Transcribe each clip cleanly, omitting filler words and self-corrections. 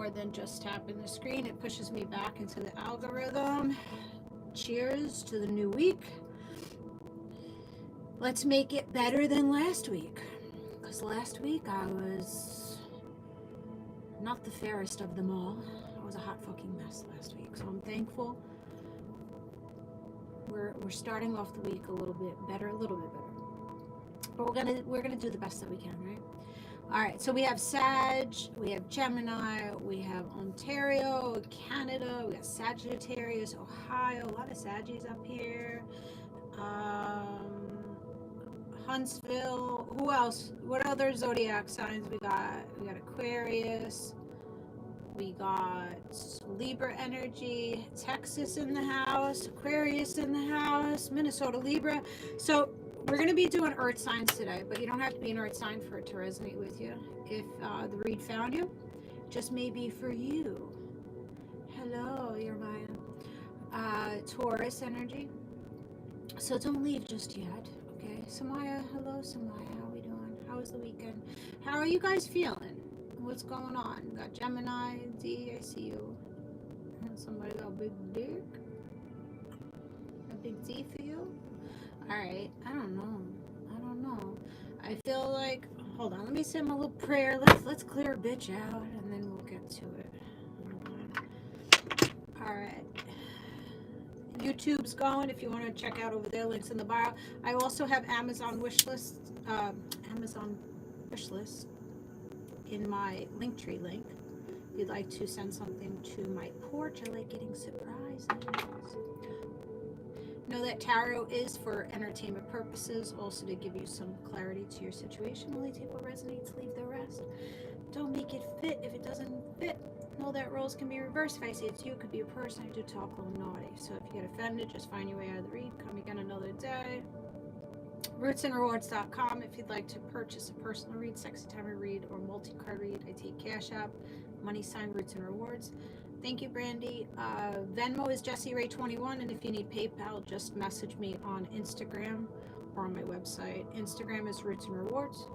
more than just tapping the screen. It pushes me back into the algorithm. Cheers to the new week. Let's make it better than last week. Because last week I was not the fairest of them all. I was a hot fucking mess last week. So I'm thankful. We're starting off the week a little bit better. But we're gonna do the best that we can, right? All right, so we have Sag, we have Gemini, we have Ontario, Canada, we got Sagittarius, Ohio, a lot of Saggies up here. Huntsville, who else? What other zodiac signs we got? We got Aquarius, we got Libra energy, Texas in the house, Aquarius in the house, Minnesota, Libra. So we're going to be doing earth signs today, but you don't have to be an earth sign for it to resonate with you. If the read found you, just maybe for you. Hello, you're Maya. Taurus energy. So don't leave just yet, okay? Samaya, hello Samaya, how are we doing? How was the weekend? How are you guys feeling? What's going on? Got Gemini, D, I see you. Somebody got a big dick? A big D for you? Alright, I don't know. I feel like, hold on, let me say my little prayer. Let's clear a bitch out and then we'll get to it. Alright. YouTube's going if you want to check out over there, links in the bio. I also have Amazon wish list in my Linktree link. If you'd like to send something to my porch, I like getting surprises. Know that tarot is for entertainment purposes, also to give you some clarity to your situation. Only take what resonates, leave the rest. Don't make it fit if it doesn't fit. Know that roles can be reversed. If I say it's you, it could be a person. I do talk a little naughty. So if you get offended, just find your way out of the read. Come again another day. rootsandrewards.com if you'd like to purchase a personal read, sexy timer read, or multi-card read. I take Cashapp, money sign, Roots and Rewards. Thank you, Brandy. Venmo is Jessieray21, and if you need PayPal, just message me on Instagram or on my website. Instagram is Roots and Rewards,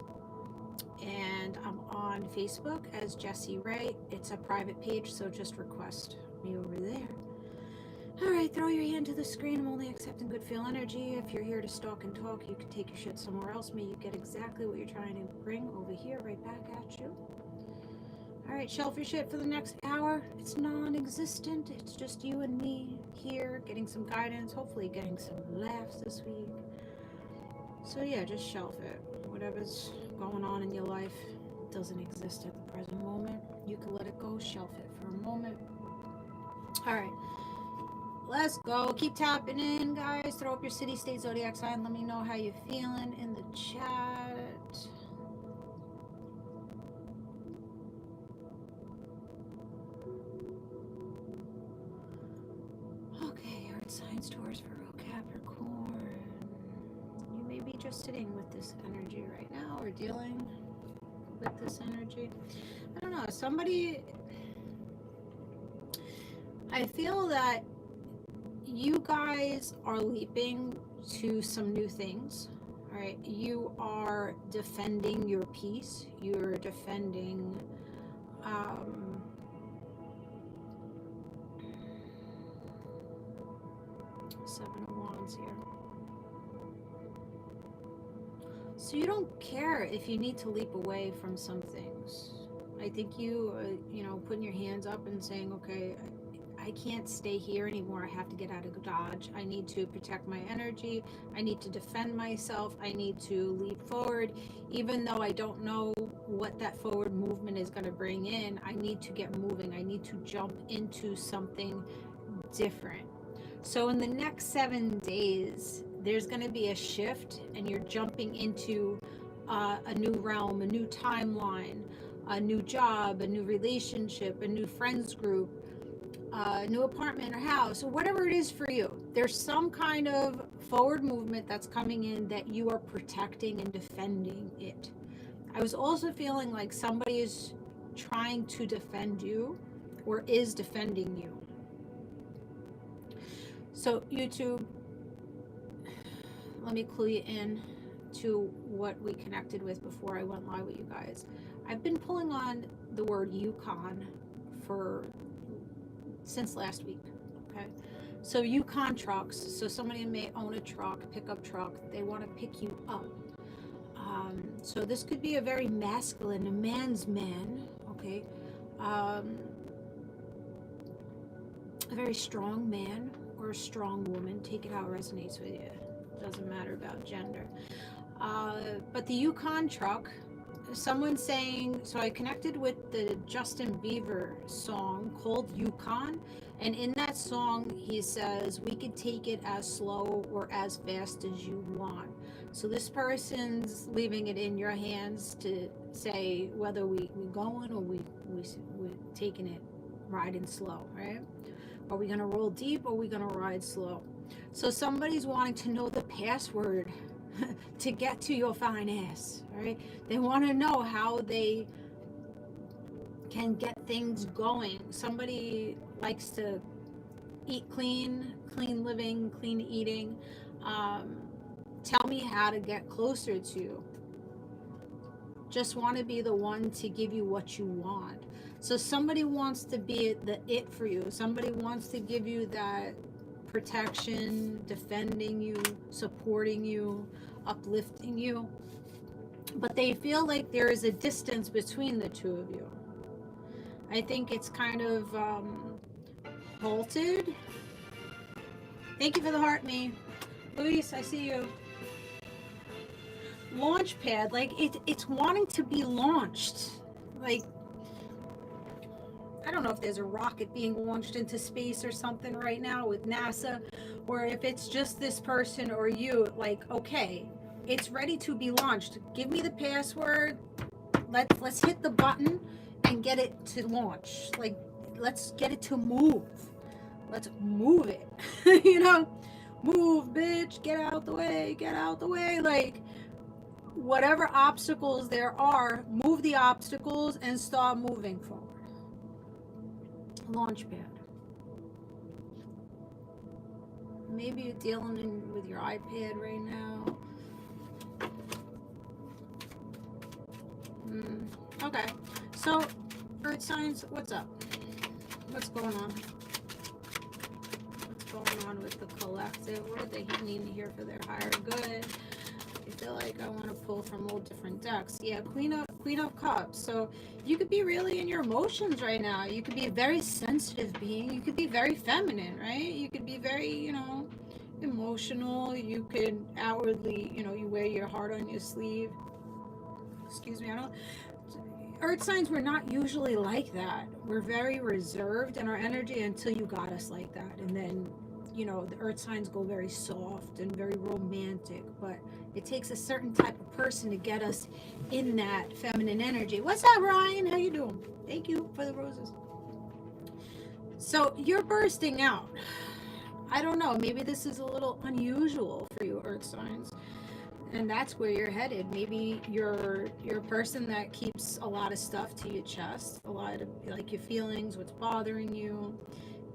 and I'm on Facebook as Jessie Ray. It's a private page, so just request me over there. All right, throw your hand to the screen. I'm only accepting good feel energy. If you're here to stalk and talk, you can take your shit somewhere else. May you get exactly what you're trying to bring over here, right back at you. All right, shelf your shit for the next hour. It's non-existent. It's just you and me here getting some guidance, hopefully getting some laughs this week. So yeah, just shelf it. Whatever's going on in your life doesn't exist at the present moment. You can let it go, shelf it for a moment. All right, let's go. Keep tapping in, guys. Throw up your city, state, zodiac sign. Let me know how you're feeling in the chat. Signs, Taurus, Virgo, Capricorn. You may be just sitting with this energy right now or dealing with this energy. I don't know. Somebody, I feel that you guys are leaping to some new things. All right. You are defending your peace. You're defending, Seven of Wands here. So you don't care if you need to leap away from some things. I think you, putting your hands up and saying, okay, I can't stay here anymore. I have to get out of Dodge. I need to protect my energy. I need to defend myself. I need to leap forward. Even though I don't know what that forward movement is going to bring in, I need to get moving. I need to jump into something different. So in the next 7 days, there's going to be a shift, and you're jumping into a new realm, a new timeline, a new job, a new relationship, a new friends group, a new apartment or house, or whatever it is for you. There's some kind of forward movement that's coming in that you are protecting and defending it. I was also feeling like somebody is trying to defend you or is defending you. So YouTube, let me clue you in to what we connected with before I went live with you guys. I've been pulling on the word Yukon since last week. Okay, so Yukon trucks. So somebody may own a truck, pickup truck. They want to pick you up. So this could be a very masculine, a man's man. Okay, a very strong man or a strong woman. Take it how it resonates with you. Doesn't matter about gender. But the Yukon truck, someone saying, so I connected with the Justin Bieber song called Yukon, and in that song he says we could take it as slow or as fast as you want. So this person's leaving it in your hands to say whether we're going or we're taking it riding slow, right? Are we going to roll deep or are we going to ride slow? So somebody's wanting to know the password to get to your fine ass, right? They want to know how they can get things going. Somebody likes to eat clean living, clean eating. Tell me how to get closer to you. Just want to be the one to give you what you want. So somebody wants to be the it for you. Somebody wants to give you that protection, defending you, supporting you, uplifting you. But they feel like there is a distance between the two of you. I think it's kind of halted. Thank you for the heart, me. Luis, I see you. Launch pad, like it's wanting to be launched. Like, I don't know if there's a rocket being launched into space or something right now with NASA, or if it's just this person or you, like, okay, it's ready to be launched. Give me the password. Let's hit the button and get it to launch. Like, let's get it to move. Let's move it. You know, move, bitch, get out the way, get out the way. Like, whatever obstacles there are, move the obstacles and start moving forward. Launchpad. Maybe you're dealing with your iPad right now. Okay, so earth signs, what's up? What's going on? What's going on with the collective? What do they need to hear for their higher good? I feel like I want to pull from all different decks. Yeah, Queen of Cups. So you could be really in your emotions right now. You could be a very sensitive being. You could be very feminine, right? You could be very, you know, emotional. You could outwardly, you know, you wear your heart on your sleeve. Excuse me, I don't. Earth signs, we're not usually like that. We're very reserved in our energy until you got us like that. And then, you know, the earth signs go very soft and very romantic, but it takes a certain type of person to get us in that feminine energy. What's up, Ryan? How you doing? Thank you for the roses. So you're bursting out. I don't know, maybe this is a little unusual for you, earth signs. And that's where you're headed. Maybe you're a person that keeps a lot of stuff to your chest, a lot of, like, your feelings, what's bothering you.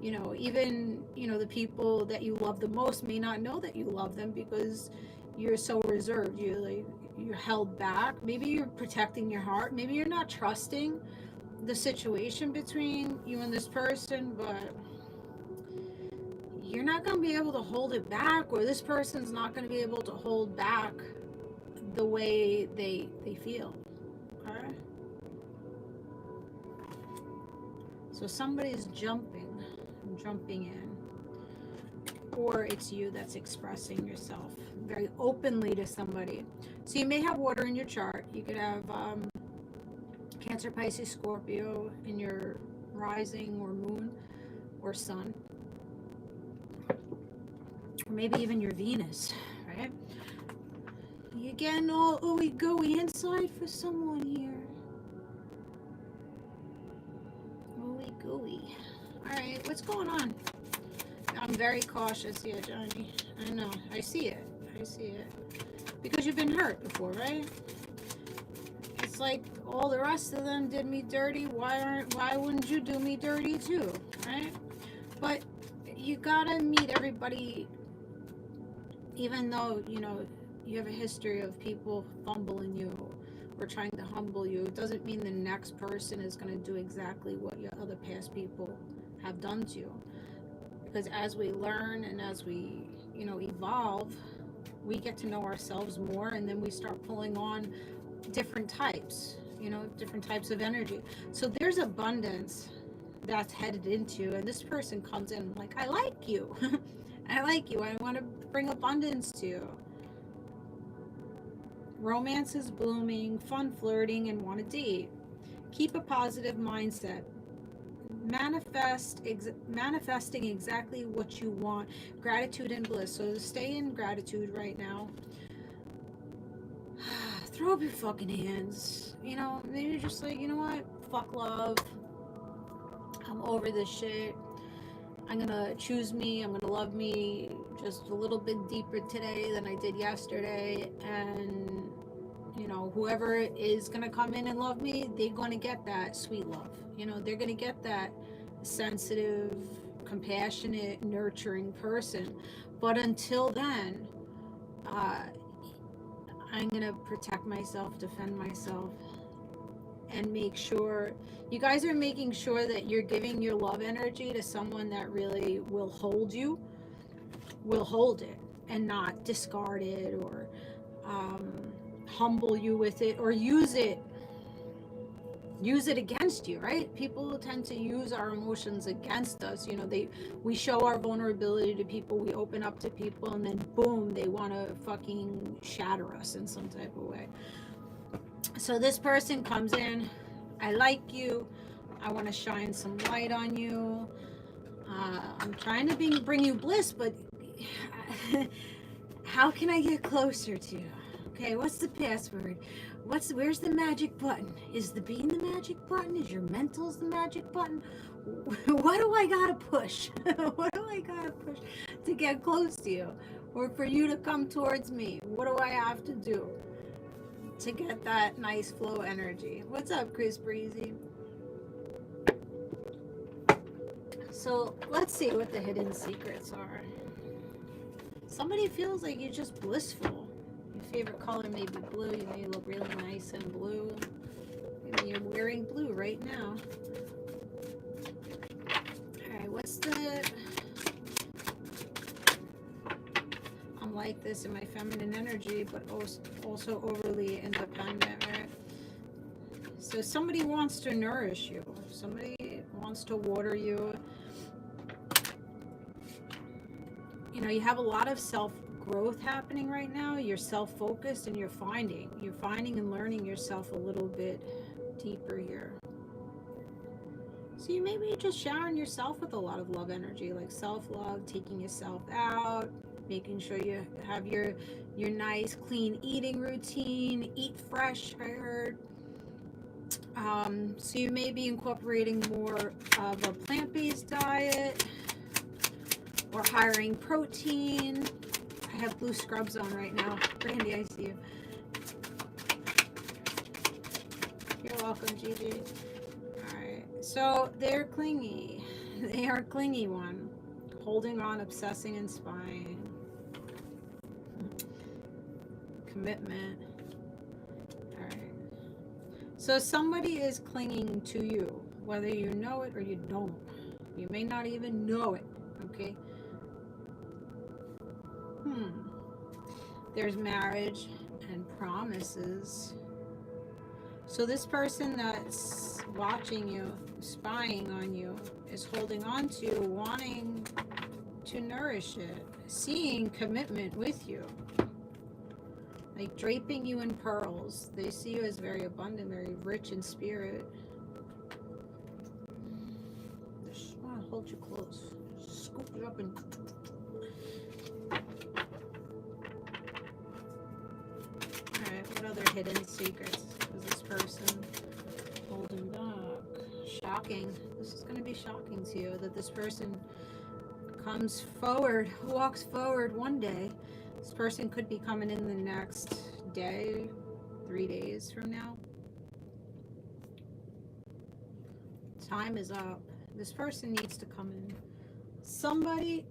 You know, even, you know, the people that you love the most may not know that you love them because you're so reserved. You're held back. Maybe you're protecting your heart. Maybe you're not trusting the situation between you and this person, but you're not going to be able to hold it back, or this person's not going to be able to hold back the way they feel. Okay? So somebody's jumping in, or it's you that's expressing yourself very openly to somebody. So you may have water in your chart. You could have Cancer, Pisces, Scorpio in your rising or moon or sun, or maybe even your Venus, right? You getting all ooey gooey inside for someone here. Ooey gooey. All right, what's going on? I'm very cautious here, Johnny. I know. I see it. Because you've been hurt before, right? It's like all the rest of them did me dirty. Why wouldn't you do me dirty too, right? But you gotta meet everybody, even though, you know, you have a history of people fumbling you or trying to humble you, it doesn't mean the next person is going to do exactly what your other past people have done to you. Because as we learn and as we, you know, evolve, we get to know ourselves more, and then we start pulling on different types, you know, different types of energy. So there's abundance that's headed into, and this person comes in like, I like you. I like you. I want to bring abundance to you. Romance is blooming, fun flirting, and want to date. Keep a positive mindset. Manifesting exactly what you want. Gratitude and bliss. So stay in gratitude right now. Throw up your fucking hands. You know, maybe just like, you know what? Fuck love. I'm over this shit. I'm gonna choose me. I'm gonna love me just a little bit deeper today than I did yesterday. And, you know, whoever is gonna come in and love me, they're gonna get that sweet love. You know, they're gonna get that sensitive, compassionate, nurturing person. But until then, I'm gonna protect myself, defend myself, and make sure you guys are making sure that you're giving your love energy to someone that really will hold you, will hold it, and not discard it or humble you with it or use it against you, right? People tend to use our emotions against us. You know, we show our vulnerability to people, we open up to people, and then boom, they want to fucking shatter us in some type of way. So this person comes in, I like you, I want to shine some light on you, I'm trying to bring you bliss, but how can I get closer to you? Okay, what's the password? Where's the magic button? Is the bean the magic button? Is your mentals the magic button? What do I gotta push? What do I gotta push to get close to you? Or for you to come towards me? What do I have to do to get that nice flow energy? What's up, Chris Breezy? So let's see what the hidden secrets are. Somebody feels like you're just blissful. Your favorite color may be blue. You may look really nice in blue. Maybe you're wearing blue right now. Alright, what's the... I'm like this in my feminine energy, but also overly independent, right? So somebody wants to nourish you. Somebody wants to water you. You know, you have a lot of self-growth happening right now. You're self-focused, and you're finding and learning yourself a little bit deeper here. So you may be just showering yourself with a lot of love energy, like self-love, taking yourself out, making sure you have your nice, clean eating routine. Eat fresh, I heard. So you may be incorporating more of a plant-based diet, or hiring protein. I have blue scrubs on right now. Brandy, I see you. You're welcome, Gigi. Alright, so they're clingy. They are a clingy one. Holding on, obsessing, and spying. Commitment. Alright. So somebody is clinging to you, whether you know it or you don't. You may not even know it, okay? There's marriage and promises. So this person that's watching you, spying on you, is holding on to, wanting to nourish it, seeing commitment with you, like draping you in pearls. They see you as very abundant, very rich in spirit. They just want to hold you close, scoop you up and... What other hidden secrets is this person holding back? Shocking. This is going to be shocking to you that this person comes forward, walks forward one day. This person could be coming in the next day, 3 days from now. Time is up. This person needs to come in. Somebody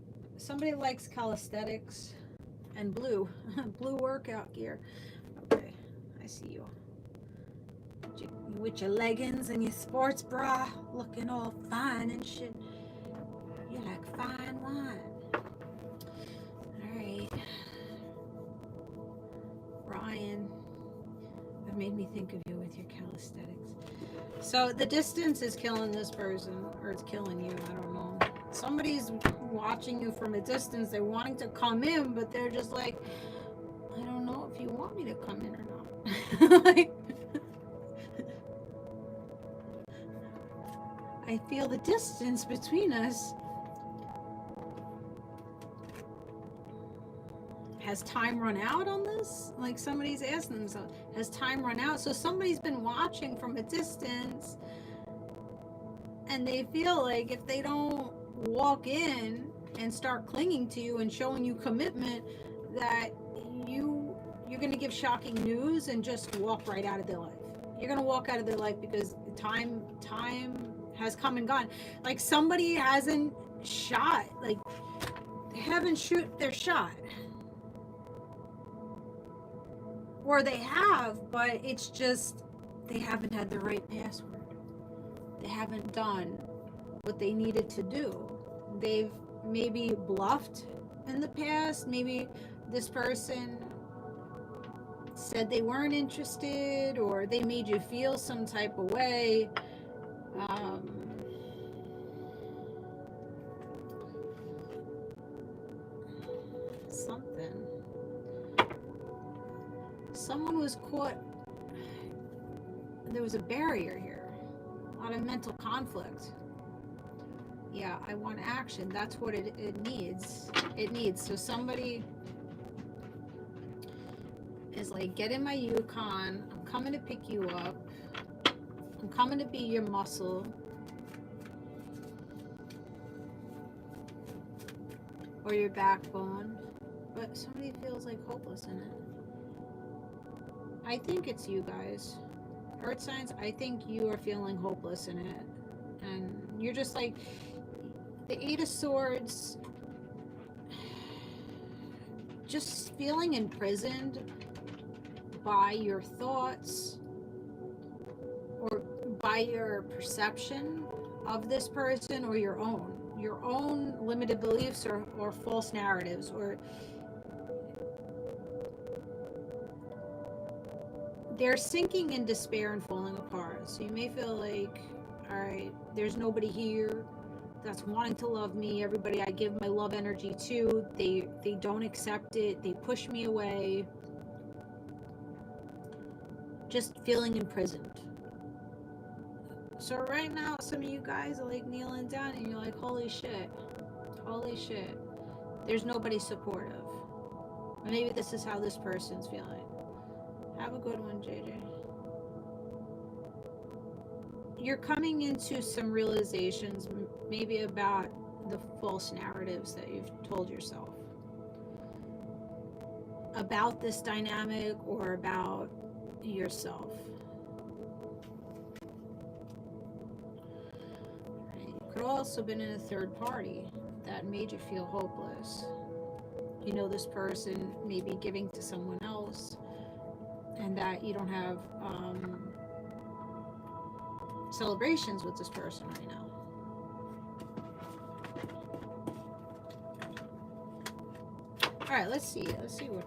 likes calisthenics and blue workout gear. Okay, I see you. with your leggings and your sports bra, looking all fine and shit. You're like fine wine. All right, Ryan, that made me think of you with your calisthenics. So the distance is killing this person, or it's killing you. I don't know. Somebody's watching you from a distance. They're wanting to come in, but they're just like, I don't know if you want me to come in or not. Like, I feel the distance between us. Has time run out on this? Like, somebody's asking themselves, has time run out? So somebody's been watching from a distance, and they feel like if they don't walk in and start clinging to you and showing you commitment, that you're going to give shocking news and just walk right out of their life. You're going to walk out of their life because time has come and gone. Like, somebody hasn't shot, like, they haven't shoot their shot. Or they have, but it's just they haven't had the right password. They haven't done what they needed to do. They've maybe bluffed in the past. Maybe this person said they weren't interested, or they made you feel some type of way. Something. Someone was caught. There was a barrier here. A lot of mental conflict. Yeah, I want action. That's what it needs. It needs. So somebody is like, get in my Yukon. I'm coming to pick you up. I'm coming to be your muscle. Or your backbone. But somebody feels like hopeless in it. I think it's you guys. Earth signs, I think you are feeling hopeless in it. And you're just like, the Eight of Swords, just feeling imprisoned by your thoughts or by your perception of this person, or your own limited beliefs or false narratives, or they're sinking in despair and falling apart. So you may feel like, all right, there's nobody here that's wanting to love me. Everybody I give my love energy to, they don't accept it. They push me away. Just feeling imprisoned. So right now, some of you guys are like kneeling down and you're like, holy shit. Holy shit. There's nobody supportive. Or maybe this is how this person's feeling. Have a good one, JJ. You're coming into some realizations, maybe about the false narratives that you've told yourself about this dynamic or about yourself. You could also have been in a third party that made you feel hopeless. You know, this person may be giving to someone else, and that you don't have celebrations with this person right now. All right, let's see what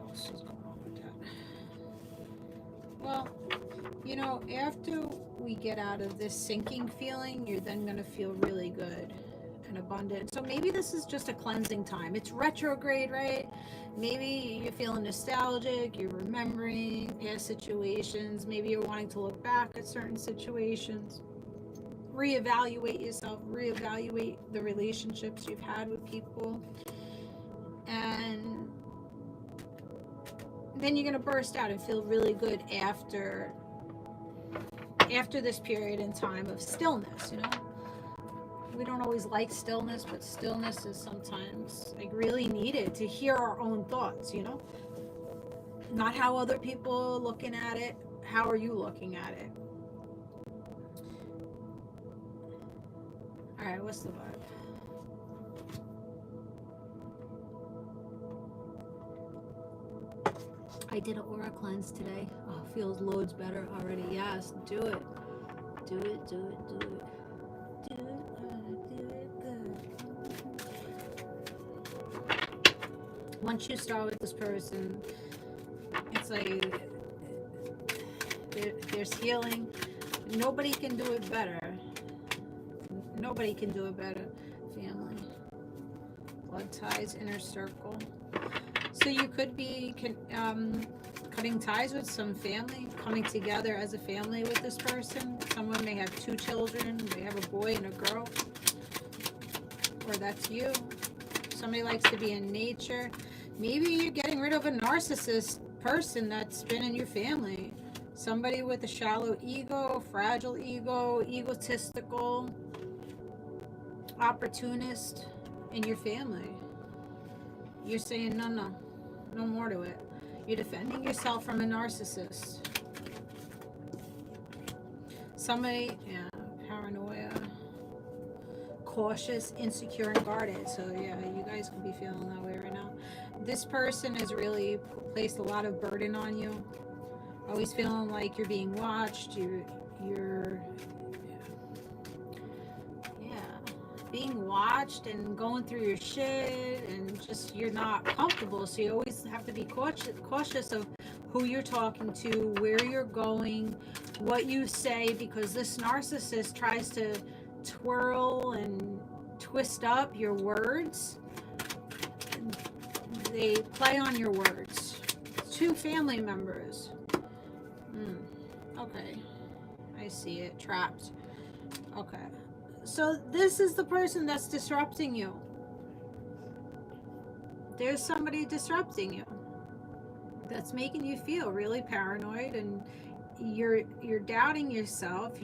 else is going on with that. Well, you know, after we get out of this sinking feeling, you're then going to feel really good and abundant. So maybe this is just a cleansing time. It's retrograde, right? Maybe you're feeling nostalgic, you're remembering past situations, maybe you're wanting to look back at certain situations, reevaluate yourself, reevaluate the relationships you've had with people, and then you're going to burst out and feel really good after this period in time of stillness, you know? We don't always like stillness, but stillness is sometimes like really needed to hear our own thoughts, you know? Not how other people are looking at it. How are you looking at it? All right, what's the vibe? I did an aura cleanse today. Oh, feels loads better already. Yes, do it. Do it, do it, do it. Do it good. Once you start with this person, it's like there's healing. Nobody can do it better. Nobody can do it better. Family. Blood ties, inner circle. So you could be cutting ties with some family, coming together as a family with this person. Someone may have 2 children. They have a boy and a girl. Or that's you. Somebody likes to be in nature. Maybe you're getting rid of a narcissist person that's been in your family. Somebody with a shallow ego, fragile ego, egotistical, opportunist in your family. You're saying no more to it. You're defending yourself from a narcissist. Somebody, yeah, paranoia, cautious, insecure, and guarded. So yeah, you guys could be feeling that way right now. This person has really placed a lot of burden on you. Always feeling like you're being watched. You're being watched and going through your shit, and just you're not comfortable. So you always have to be cautious of who you're talking to, where you're going, what you say, because this narcissist tries to twirl and twist up your words. They play on your words. 2 family members. Okay, I see it. Trapped. Okay. So this is the person that's disrupting you. There's somebody disrupting you that's making you feel really paranoid, and you're doubting yourself.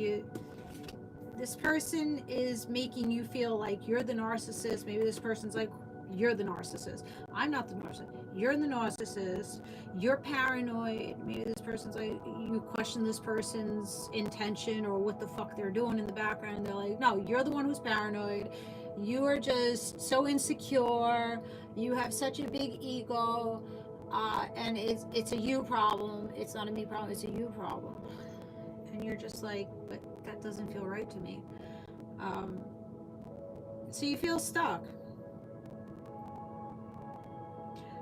This person is making you feel like you're the narcissist. Maybe this person's like, you're the narcissist. I'm not the narcissist. You're the narcissist. You're paranoid. Maybe this person's like, you question this person's intention or what the fuck they're doing in the background. They're like, no, you're the one who's paranoid. You are just so insecure. You have such a big ego. And it's a you problem. It's not a me problem. It's a you problem. And you're just like, but that doesn't feel right to me. So you feel stuck.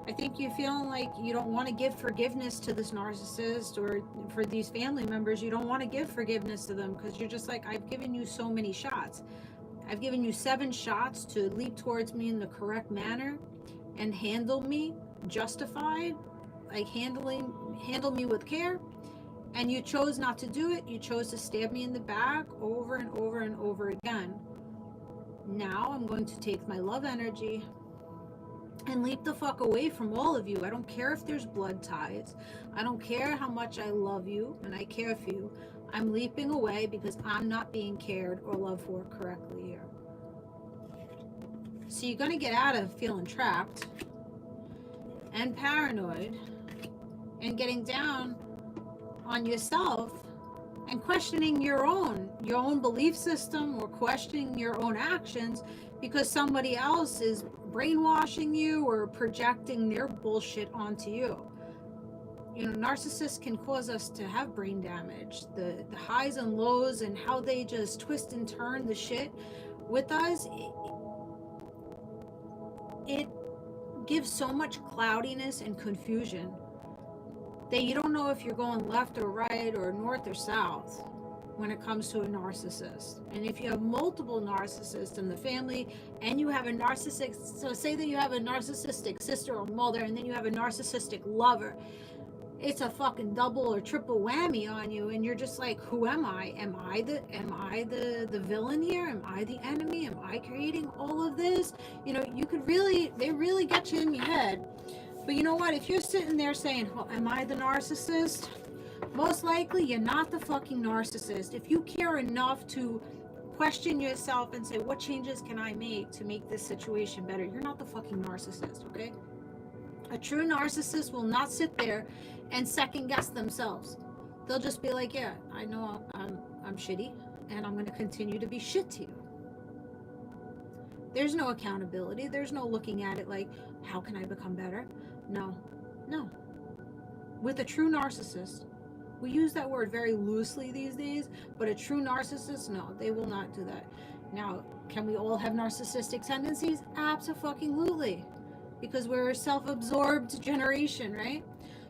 I think you're feeling like you don't want to give forgiveness to this narcissist, or for these family members, you don't want to give forgiveness to them because you're just like, I've given you so many shots. I've given you 7 shots to leap towards me in the correct manner and handle me justified, like handle me with care. And you chose not to do it. You chose to stab me in the back over and over and over again. Now I'm going to take my love energy and leap the fuck away from all of you. I don't care if there's blood ties. I don't care how much I love you and I care for you. I'm leaping away because I'm not being cared or loved for correctly here. So you're going to get out of feeling trapped and paranoid and getting down on yourself and questioning your own belief system, or questioning your own actions because somebody else is brainwashing you or projecting their bullshit onto you. You know, narcissists can cause us to have brain damage. The highs and lows and how they just twist and turn the shit with us, it gives so much cloudiness and confusion that you don't know if you're going left or right or north or south when it comes to a narcissist. And if you have multiple narcissists in the family and you have a narcissist, so say that you have a narcissistic sister or mother and then you have a narcissistic lover, it's a fucking double or triple whammy on you, and you're just like, who am I? Am I the villain here? Am I the enemy? Am I creating all of this? You know, they really get you in your head. But you know what? If you're sitting there saying, well, am I the narcissist? Most likely you're not the fucking narcissist. If you care enough to question yourself and say, what changes can I make to make this situation better? You're not the fucking narcissist, okay? A true narcissist will not sit there and second guess themselves. They'll just be like, yeah, I know I'm shitty and I'm going to continue to be shit to you. There's no accountability. There's no looking at it like, how can I become better? No. with a true narcissist. We use that word very loosely these days, but a true narcissist, no, they will not do that. Now, can we all have narcissistic tendencies? Abso-fucking-lutely. Because we're a self-absorbed generation, right?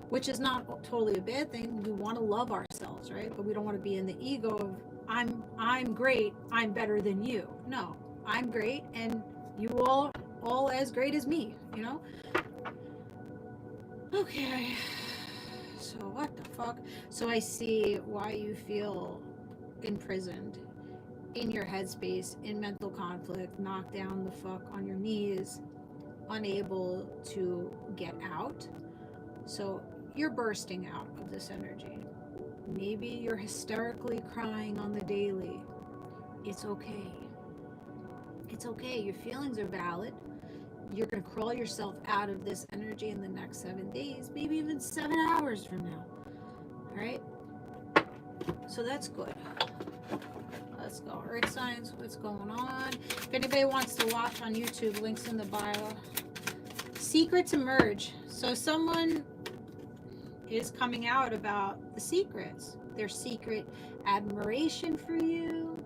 Which is not totally a bad thing. We want to love ourselves, right? But we don't want to be in the ego of I'm great, I'm better than you. No, I'm great and you all as great as me, you know? Okay. So what the fuck? So I see why you feel imprisoned in your headspace, in mental conflict, knocked down the fuck on your knees, unable to get out. So you're bursting out of this energy. Maybe you're hysterically crying on the daily. It's okay. It's okay. Your feelings are valid. You're going to crawl yourself out of this energy in the next 7 days, maybe even 7 hours from now. All right? So that's good. Let's go. Earth signs, what's going on? If anybody wants to watch on YouTube, links in the bio. Secrets emerge. So someone is coming out about the secrets, their secret admiration for you.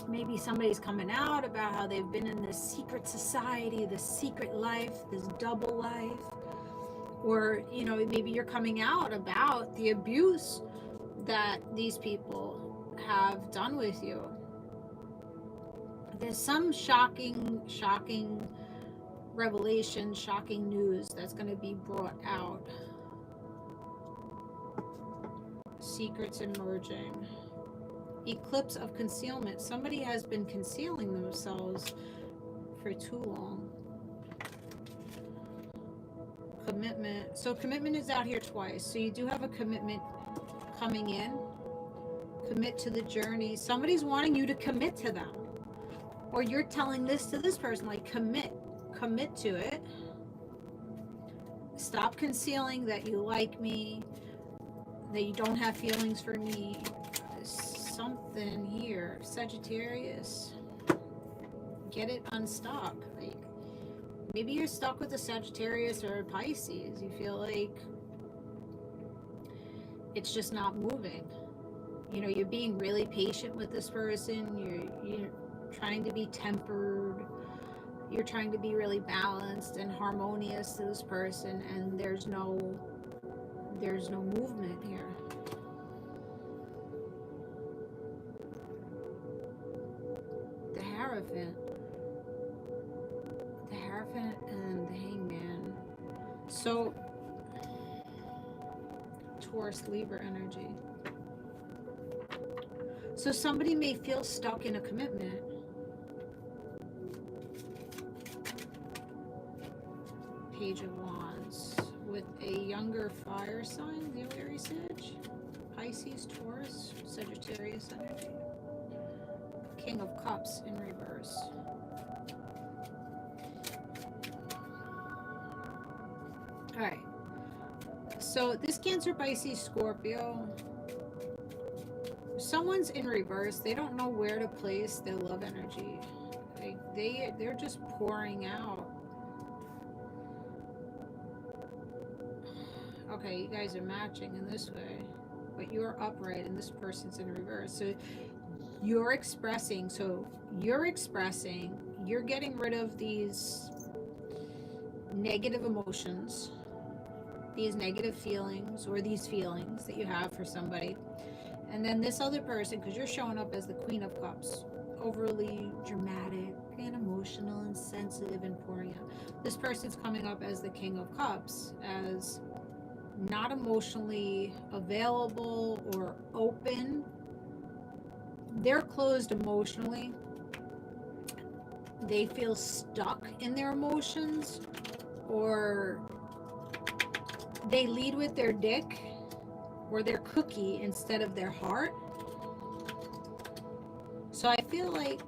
Maybe somebody's coming out about how they've been in this secret society, this secret life, this double life. Or, you know, maybe you're coming out about the abuse that these people have done with you. There's some shocking revelation, shocking news that's going to be brought out. Secrets emerging. Eclipse of concealment. Somebody has been concealing themselves for too long. Commitment. So commitment is out here twice. So you do have a commitment coming in. Commit to the journey. Somebody's wanting you to commit to them. Or you're telling this to this person, like commit to it. Stop concealing that you like me, that you don't have feelings for me. Something here. Sagittarius. Get it unstuck. Like maybe you're stuck with a Sagittarius or a Pisces. You feel like it's just not moving. You know, you're being really patient with this person. You're trying to be tempered. You're trying to be really balanced and harmonious to this person, and there's no movement here. The Hierophant and the Hangman. So Taurus, Libra energy. So somebody may feel stuck in a commitment. Page of Wands with a younger fire sign, the Aries Sag, Pisces, Taurus, Sagittarius energy. King of Cups in reverse. All right. So this Cancer, Pisces, Scorpio. Someone's in reverse. They don't know where to place their love energy. Like they're just pouring out. Okay, you guys are matching in this way, but you're upright and this person's in reverse. So you're expressing, you're getting rid of these negative emotions, these negative feelings, or these feelings that you have for somebody. And then this other person, because you're showing up as the Queen of Cups, overly dramatic and emotional and sensitive and pouring out. This person's coming up as the King of Cups, as not emotionally available or open. They're closed emotionally. They feel stuck in their emotions, or they lead with their dick or their cookie instead of their heart. So I feel like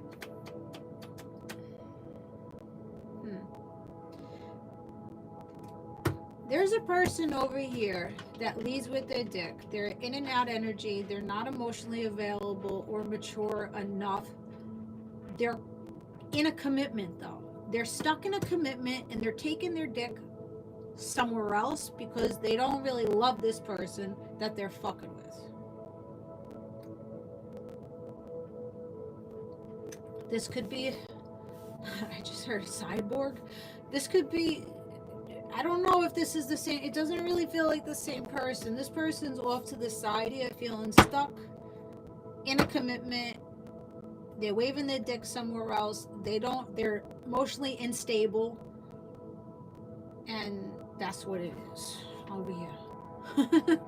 there's a person over here that leads with their dick. They're in and out energy. They're not emotionally available or mature enough. They're in a commitment though. They're stuck in a commitment and they're taking their dick somewhere else because they don't really love this person that they're fucking with. This could be, I just heard a cyborg. This could be, I don't know if this is the same. It doesn't really feel like the same person. This person's off to the side here, feeling stuck in a commitment. They're waving their dick somewhere else. They're emotionally unstable. And that's what it is over here.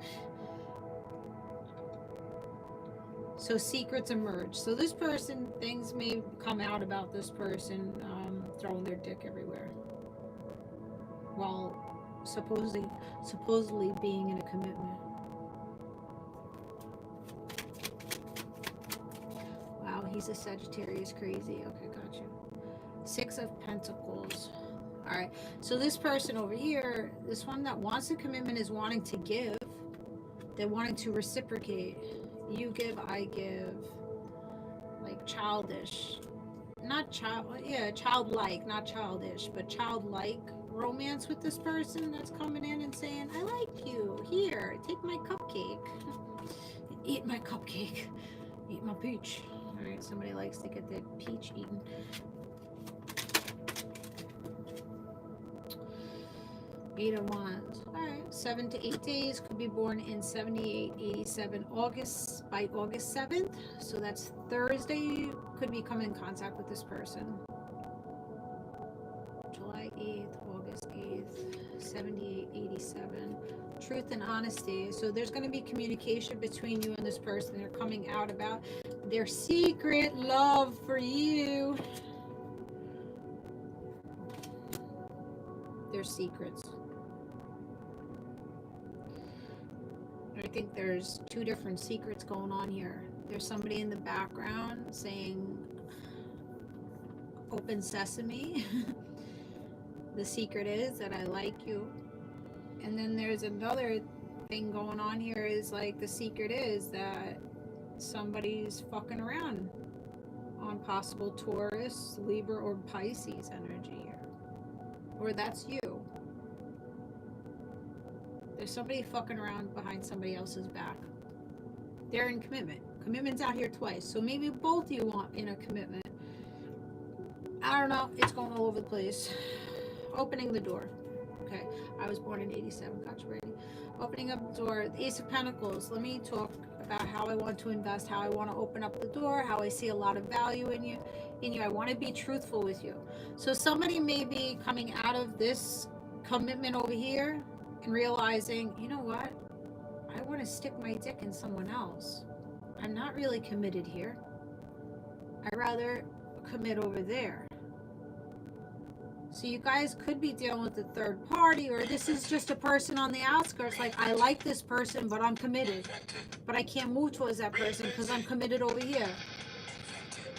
So secrets emerge. So this person, things may come out about this person throwing their dick everywhere while supposedly being in a commitment. Wow, he's a Sagittarius crazy. Okay, got you. 6 of Pentacles. All right, so this person over here, this one that wants a commitment is wanting to give. They're wanting to reciprocate. You give, I give. Like childish. Not childlike, not childish, but childlike romance with this person that's coming in and saying, I like you. Here, take my cupcake. Eat my cupcake. Eat my peach. All right, somebody likes to get their peach eaten. Eight of Wands. All right, 7 to 8 days. Could be born in 78, 87 August, by August 7th. So that's Thursday. Could be coming in contact with this person. July 8th, August 8th, 78, 87. Truth and honesty. So there's going to be communication between you and this person. They're coming out about their secret love for you. Their secrets. I think there's 2 different secrets going on here. There's somebody in the background saying, open sesame. The secret is that I like you. And then there's another thing going on here is like the secret is that somebody's fucking around on possible Taurus, Libra, or Pisces energy here. Or that's you. There's somebody fucking around behind somebody else's back. They're in commitment. Commitment's out here twice. So maybe both of you want in a commitment. I don't know. It's going all over the place. Opening the door. Okay. I was born in 87. Gotcha, Brady. Opening up the door. The Ace of Pentacles. Let me talk about how I want to invest, how I want to open up the door, how I see a lot of value in you. I want to be truthful with you. So somebody may be coming out of this commitment over here and realizing, you know what? I want to stick my dick in someone else. I'm not really committed here. I'd rather commit over there. So you guys could be dealing with a third party, or this is just a person on the outskirts. Like, I like this person, but I'm committed. But I can't move towards that person because I'm committed over here.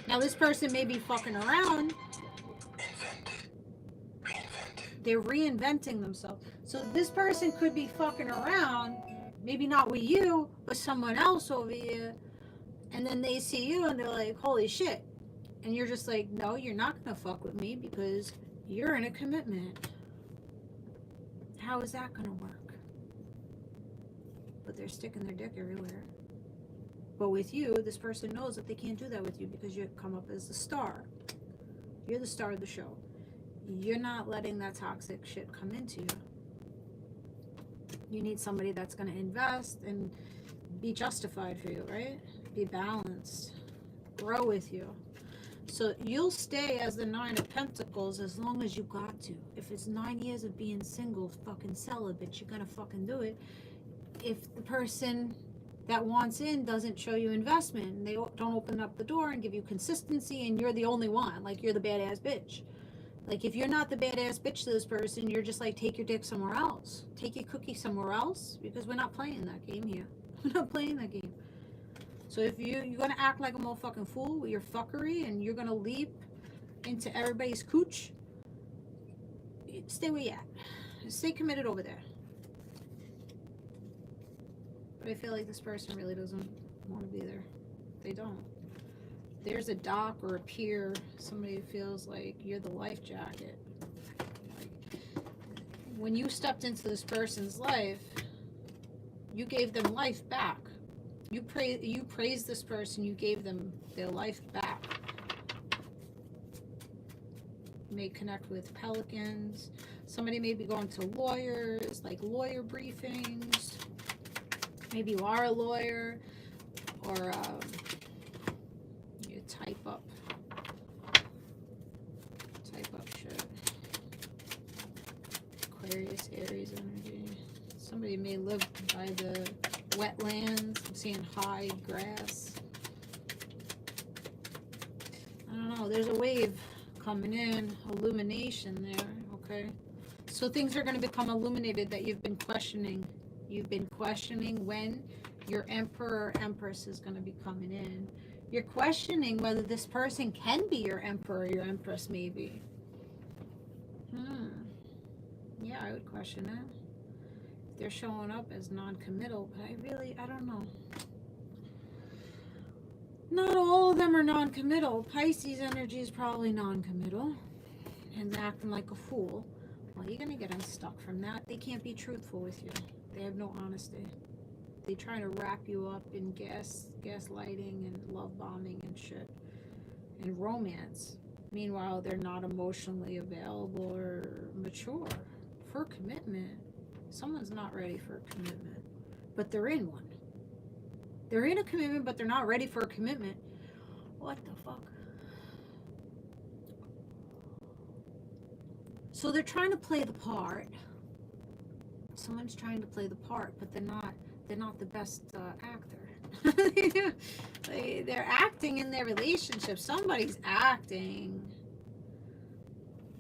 Now, this person may be fucking around. They're reinventing themselves. So this person could be fucking around, maybe not with you, but someone else over here. And then they see you and they're like, holy shit. And you're just like, no, you're not going to fuck with me because you're in a commitment. How is that going to work? But they're sticking their dick everywhere. But with you, this person knows that they can't do that with you because you come up as the star. You're the star of the show. You're not letting that toxic shit come into you. You need somebody that's going to invest and be justified for you, right? Be balanced. Grow with you. So you'll stay as the 9 of Pentacles as long as you got to. If it's 9 years of being single, fucking celibate, you're going to fucking do it. If the person that wants in doesn't show you investment, they don't open up the door and give you consistency, and you're the only one, like you're the badass bitch. Like, if you're not the badass bitch to this person, you're just like, take your dick somewhere else. Take your cookie somewhere else, because we're not playing that game here. We're not playing that game. So if you're going to act like a motherfucking fool with your fuckery, and you're going to leap into everybody's cooch, stay where you at. Stay committed over there. But I feel like this person really doesn't want to be there. They don't. There's a dock or a pier, somebody feels like you're the life jacket. Like, when you stepped into this person's life, you gave them life back. You praised this person, you gave them their life back. You may connect with pelicans. Somebody may be going to lawyers, like lawyer briefings. Maybe you are a lawyer, or you type up shit. Aquarius, Aries energy. Somebody may live by the wetlands. I'm seeing high grass. I don't know. There's a wave coming in. Illumination there. Okay. So things are going to become illuminated that you've been questioning. You've been questioning when your emperor or empress is going to be coming in. You're questioning whether this person can be your emperor or your empress, maybe. Yeah, I would question it. If they're showing up as non-committal, but I don't know. Not all of them are non-committal. Pisces energy is probably non-committal and acting like a fool. Well, you're going to get unstuck from that. They can't be truthful with you. They have no honesty. They try to wrap you up in gaslighting and love bombing and shit. And romance. Meanwhile, they're not emotionally available or mature for commitment. Someone's not ready for a commitment, but they're in one. They're in a commitment, but they're not ready for a commitment. What the fuck? So they're trying to play the part. Someone's trying to play the part, but they're not the best actor. They're acting in their relationship. Somebody's acting.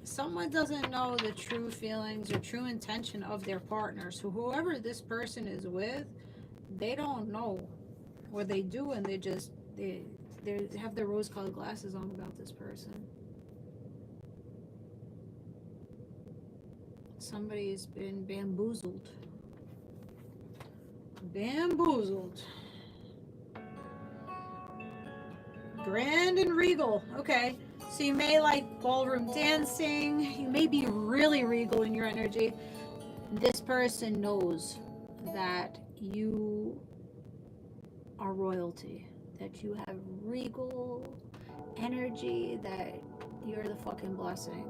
Someone doesn't know the true feelings or true intention of their partner. So whoever this person is with, they don't know, or they do, and they have their rose-colored glasses on about this person. Somebody's been bamboozled. Bamboozled. Grand and regal. Okay. So you may like ballroom dancing. You may be really regal in your energy. This person knows that you are royalty. That you have regal energy. That you're the fucking blessing.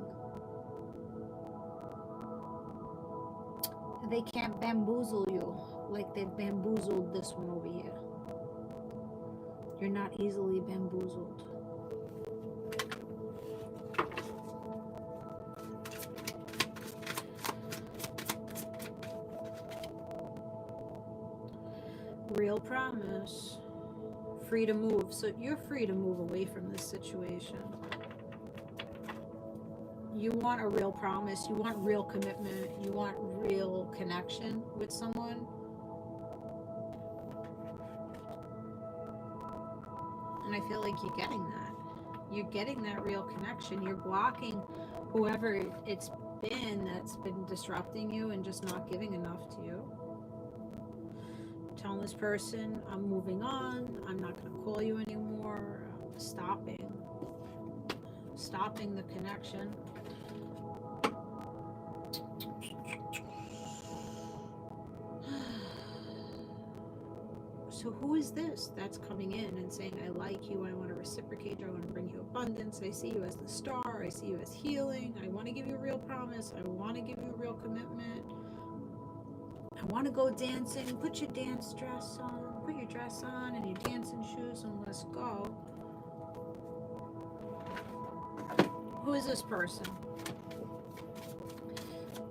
They can't bamboozle you like they've bamboozled this one over here. You're not easily bamboozled. Real promise. Free to move. So you're free to move away from this situation. You want a real promise. You want real commitment. You want real connection with someone. And I feel like you're getting that. You're getting that real connection. You're blocking whoever it's been that's been disrupting you and just not giving enough to you. Telling this person, I'm moving on. I'm not going to call you anymore. I'm stopping the connection. So who is this that's coming in and saying, I like you, I want to reciprocate you, I want to bring you abundance, I see you as the star, I see you as healing, I want to give you a real promise, I want to give you a real commitment, I want to go dancing, put your dance dress on, put your dress on and your dancing shoes and let's go. Who is this person?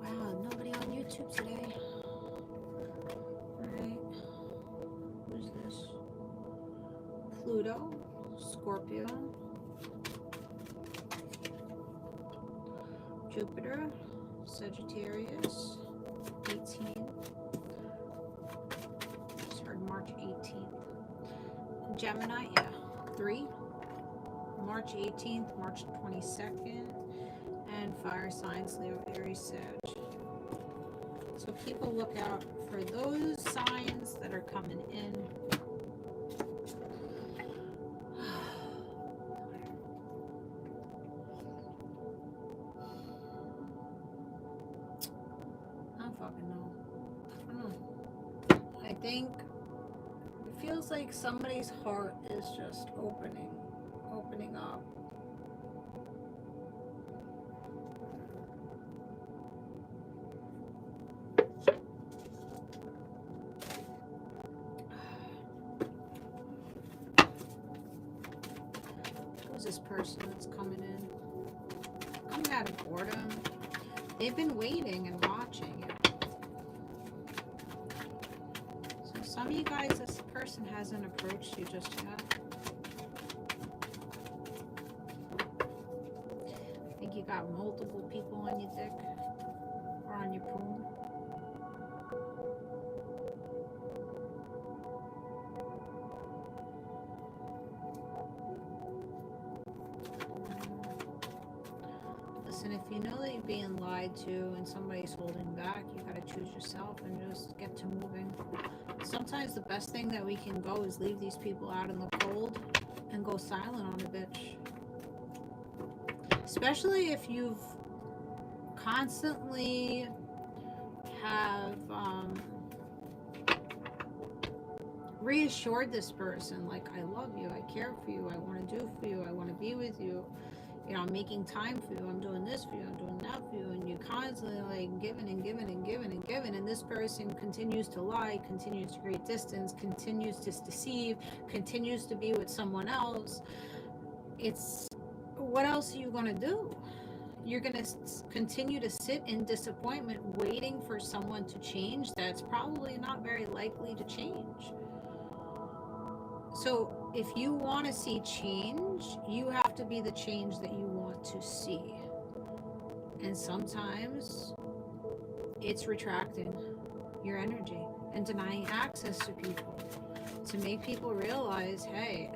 Wow, nobody on YouTube today. Pluto, Scorpio, Jupiter, Sagittarius, 18. Sorry, March 18th. Gemini, 3. March 18th, March 22nd, and fire signs, Leo, Aries, Sag. So keep a lookout for those signs that are coming in. think it feels like somebody's heart is just opening up. Who's this person that's coming in? Coming out of boredom. They've been waiting and watching. So some of you guys, this person hasn't approached you just yet. I think you got multiple people on your dick or on your pool. Listen, if you know that you're being lied to and somebody's holding back, you gotta choose yourself and just get to moving. Sometimes the best thing that we can go is leave these people out in the cold and go silent on a bitch. Especially if you've constantly have reassured this person, like, I love you, I care for you, I want to do for you, I want to be with you, you know, I'm making time for you, I'm doing this for you, I'm doing that for you, and you're constantly like giving and giving and giving and giving, and this person continues to lie, continues to create distance, continues to deceive, continues to be with someone else. It's, what else are you going to do? You're going to continue to sit in disappointment waiting for someone to change that's probably not very likely to change. So if you want to see change, you have to be the change that you want to see. And sometimes it's retracting your energy and denying access to people to make people realize, hey,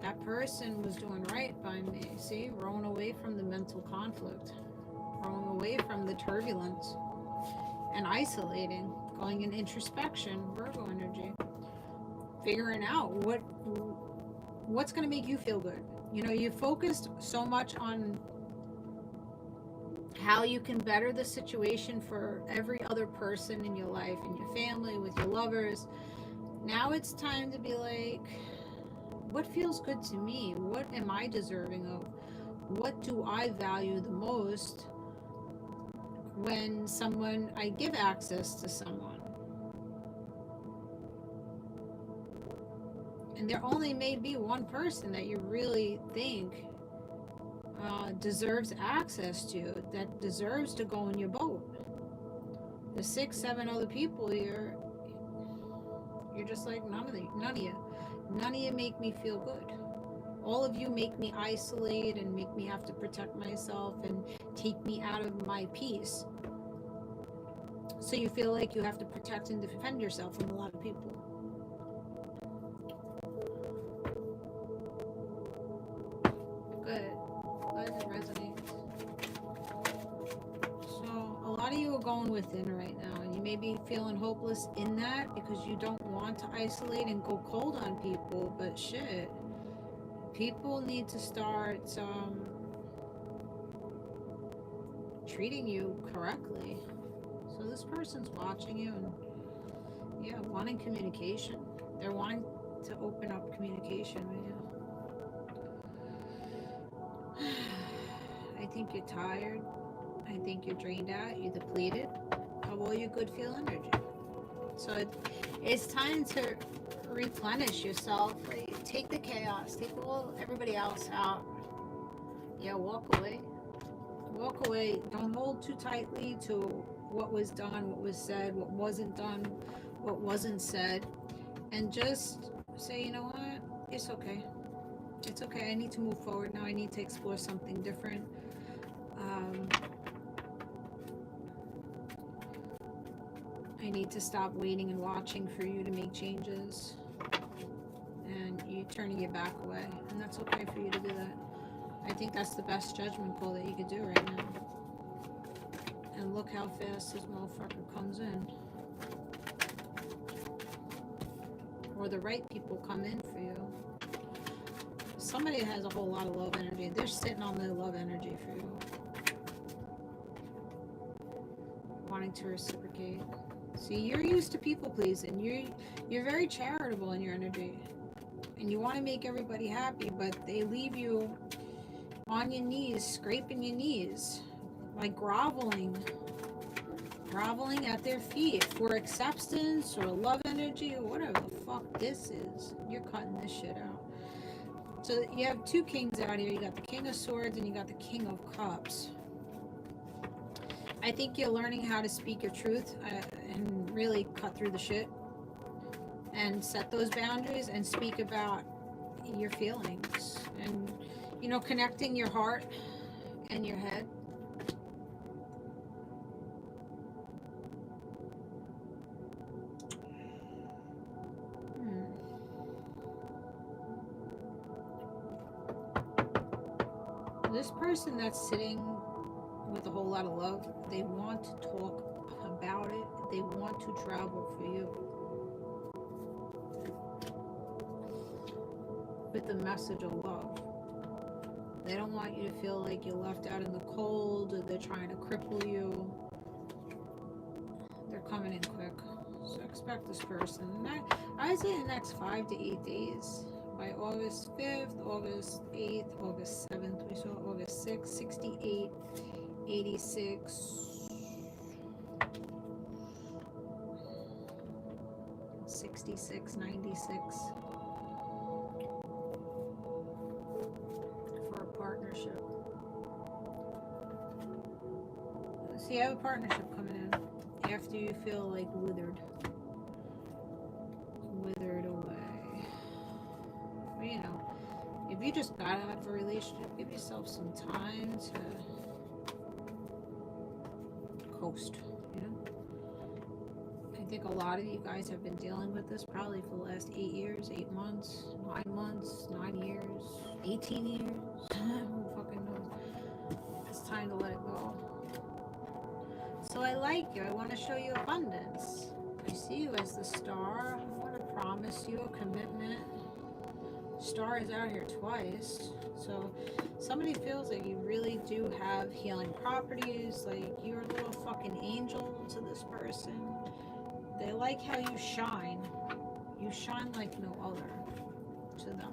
that person was doing right by me. See, rolling away from the mental conflict, rolling away from the turbulence and isolating, going in introspection, Virgo energy, figuring out what's going to make you feel good. You know, you focused so much on how you can better the situation for every other person in your life, in your family, with your lovers. Now it's time to be like, what feels good to me? What am I deserving of? What do I value the most when I give access to someone? And there only may be one person that you really think deserves access to, that deserves to go in your boat. The 6, 7 other people here, you're just like, none of you. None of you make me feel good. All of you make me isolate and make me have to protect myself and take me out of my peace. So you feel like you have to protect and defend yourself from a lot of people. Good. Glad it resonates. So a lot of you are going within right now, and you may be feeling hopeless in that because you don't want to isolate and go cold on people, but shit, people need to start treating you correctly. So this person's watching you and, yeah, wanting communication. They're wanting to open up communication with you. I think you're tired. I think you're drained out. You're depleted of all your good feel energy. So it's time to replenish yourself. Like, take the chaos. Take everybody else out. Yeah, walk away. Walk away. Don't hold too tightly to what was done, what was said, what wasn't done, what wasn't said. And just say, you know what? It's okay. It's okay. I need to move forward now. I need to explore something different. I need to stop waiting and watching for you to make changes. And you turning your back away. And that's okay for you to do that. I think that's the best judgment call that you could do right now. And look how fast this motherfucker comes in. Or the right people come in for you. Somebody has a whole lot of love energy. They're sitting on their love energy for you. Wanting to reciprocate. See, you're used to people pleasing. You're very charitable in your energy. And you want to make everybody happy, but they leave you on your knees, scraping your knees, like groveling at their feet for acceptance or love energy or whatever the fuck this is. You're cutting this shit out. So you have two kings out here. You got the King of Swords and you got the King of Cups. I think you're learning how to speak your truth and really cut through the shit and set those boundaries and speak about your feelings and, you know, connecting your heart and your head. This person that's sitting with a whole lot of love, they want to talk about it. They want to travel for you with the message of love. They don't want you to feel like you're left out in the cold or they're trying to cripple you. They're coming in quick. So expect this person. I say the next 5 to 8 days. By August 5th, August 8th, August 7th, we saw August 6th, 68, 86, 66, 96 for a partnership. So you have a partnership coming in after you feel like withered away. You know, if you just got out of a relationship, give yourself some time to coast, you know. I think a lot of you guys have been dealing with this probably for the last 8 years, 8 months, 9 months, 9 years, 18 years. Who fucking knows? It's time to let it go. So I like you. I want to show you abundance. I see you as the star. I want to promise you a commitment. Star is out here twice, so somebody feels like you really do have healing properties, like you're a little fucking angel to this person. They like how you shine like no other to them.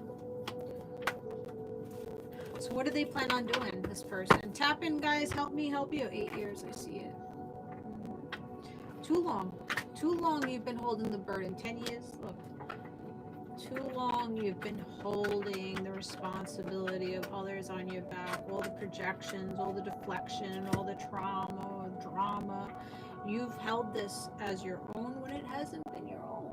So what do they plan on doing, this person? Tap in, guys. Help me help you. 8 years, I see it. Too long you've been holding the burden. 10 years, look. Too long you've been holding the responsibility of others on your back, all the projections, all the deflection, all the trauma, drama. You've held this as your own when it hasn't been your own.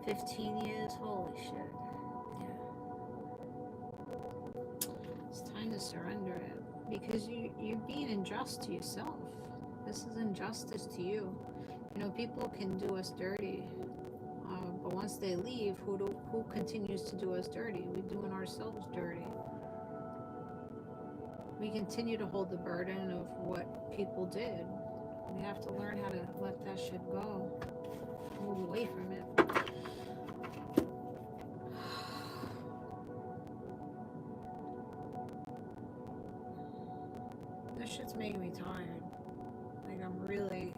15 years, holy shit. Yeah. It's time to surrender it. Because you're being unjust to yourself. This is injustice to you. You know, people can do us dirty, but once they leave, who continues to do us dirty? We're doing ourselves dirty. We continue to hold the burden of what people did. We have to learn how to let that shit go. Move away from it. This shit's making me tired. Like, I'm really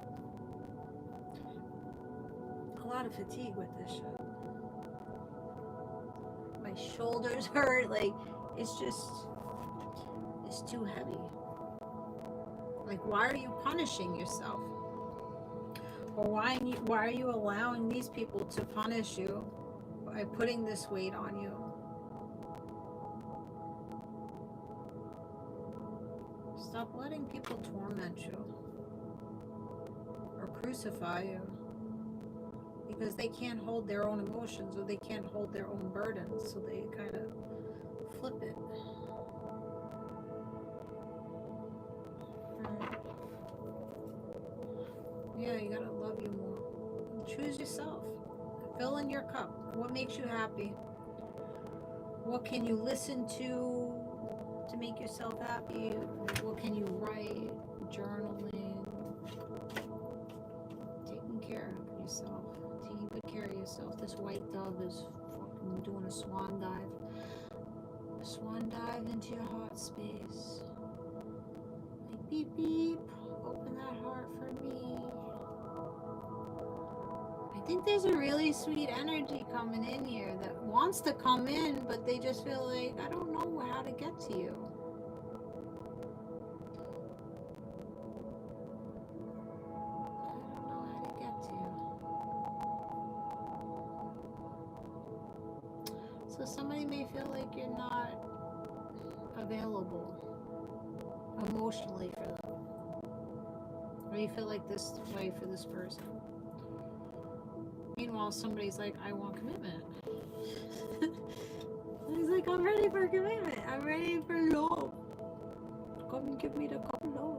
a lot of fatigue with this shit. My shoulders hurt. Like, it's too heavy. Like, why are you punishing yourself? Or why are you allowing these people to punish you by putting this weight on you? Stop letting people torment you or crucify you because they can't hold their own emotions or they can't hold their own burdens, so they kind of flip it. Yeah, you gotta love you more. Choose yourself. Fill in your cup. What makes you happy? What can you listen to make yourself happy? What can you write? Journaling. Taking care of yourself. Taking good care of yourself. This white dove is fucking doing a swan dive. Swan dive into your heart space. Like beep beep, open that heart for me. I think there's a really sweet energy coming in here that wants to come in, but they just feel like, I don't know how to get to you. So somebody may feel like you're not available emotionally for them. Or you feel like this way for this person. Meanwhile, somebody's like, I want commitment. He's like, I'm ready for commitment. I'm ready for love. Come and give me the cup of love.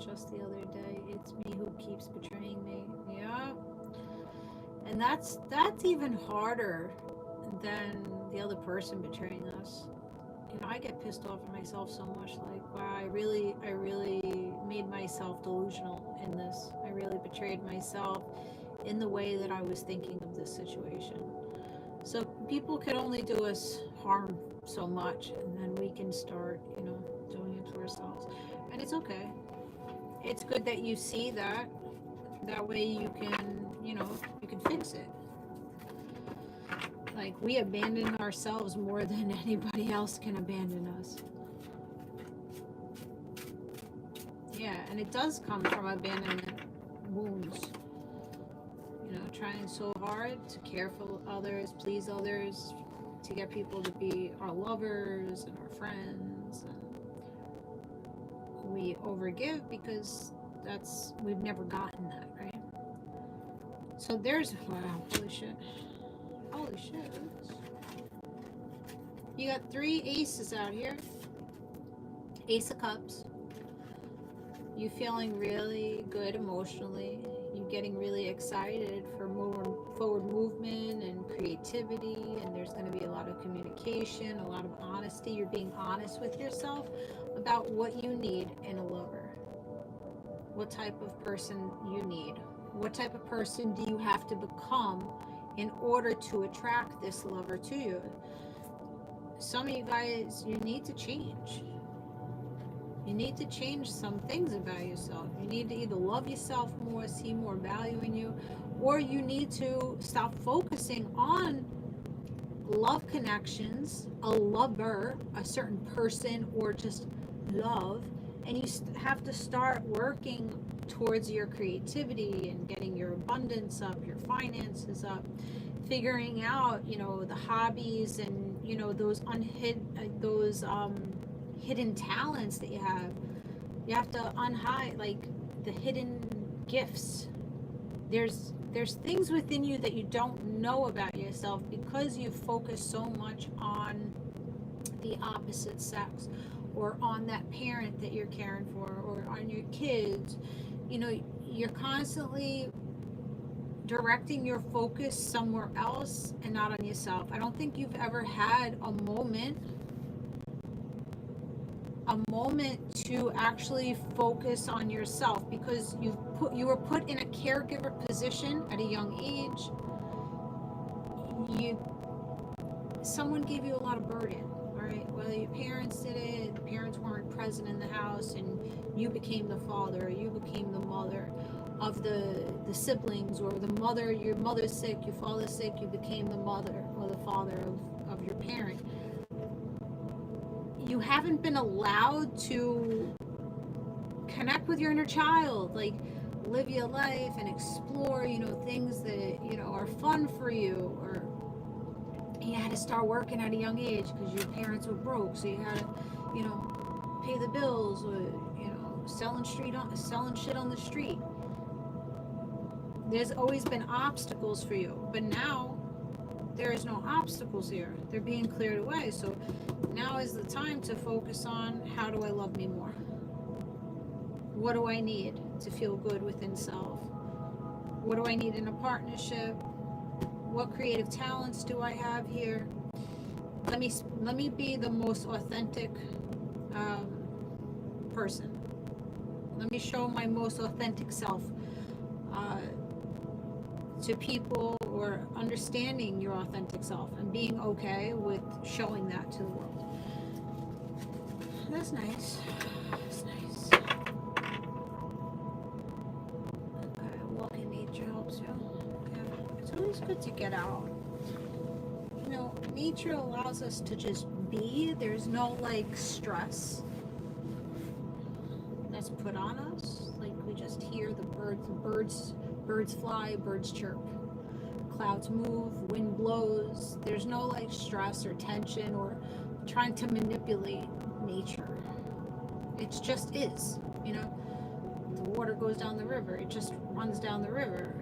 Just the other day, it's me who keeps betraying me. Yeah, and that's even harder than the other person betraying us. You know, I get pissed off at myself so much, like, wow, I really made myself delusional in this. I really betrayed myself in the way that I was thinking of this situation. So people can only do us harm so much, and then we can start, you know, doing it to ourselves. And it's okay. It's good that you see that. That way you can, you know, you can fix it. Like, we abandon ourselves more than anybody else can abandon us. Yeah, and it does come from abandonment wounds. You know, trying so hard to care for others, please others, to get people to be our lovers and our friends. And we overgive because we've never gotten that, right? So there's, wow, holy shit. You got 3 aces out here. Ace of Cups. You feeling really good emotionally. You getting really excited for more forward movement and creativity, and there's going to be a lot of communication, a lot of honesty. You're being honest with yourself about what you need in a lover. What type of person you need. What type of person do you have to become in order to attract this lover to you? Some of you guys, you need to change. You need to change some things about yourself. You need to either love yourself more, see more value in you, or you need to stop focusing on love connections, a lover, a certain person, or just love, and you have to start working towards your creativity and getting your abundance up, your finances up, figuring out, you know, the hobbies and, you know, those hidden talents that you have. You have to unhide, like, the hidden gifts. There's things within you that you don't know about yourself because you focus so much on the opposite sex, or on that parent that you're caring for, or on your kids. You know, you're constantly directing your focus somewhere else and not on yourself. I don't think you've ever had a moment to actually focus on yourself, because you were put in a caregiver position at a young age. Someone gave you a lot of burden, all right? Whether your parents did it, the parents weren't present in the house, and you became the father, or you became the mother of the siblings, or your mother's sick, your father's sick, you became the mother or the father of your parent. You haven't been allowed to connect with your inner child, like live your life and explore, you know, things that, you know, are fun for you. Or you had to start working at a young age because your parents were broke, so you had to, you know, pay the bills, or, you know, selling shit on the street. There's always been obstacles for you, but now there is no obstacles here. They're being cleared away. So now is the time to focus on, how do I love me more? What do I need to feel good within self? What do I need in a partnership? What creative talents do I have here? Let me be the most authentic person. Let me show my most authentic self to people, or understanding your authentic self and being okay with showing that to the world. That's nice. That's nice. Okay, walking nature helps you. Yeah, it's always good to get out. You know, nature allows us to just be. There's no like stress that's put on us. Like we just hear the birds fly, birds chirp, clouds move, wind blows. There's no like stress or tension or trying to manipulate nature. It just is, you know. The water goes down the river, it just runs down the river,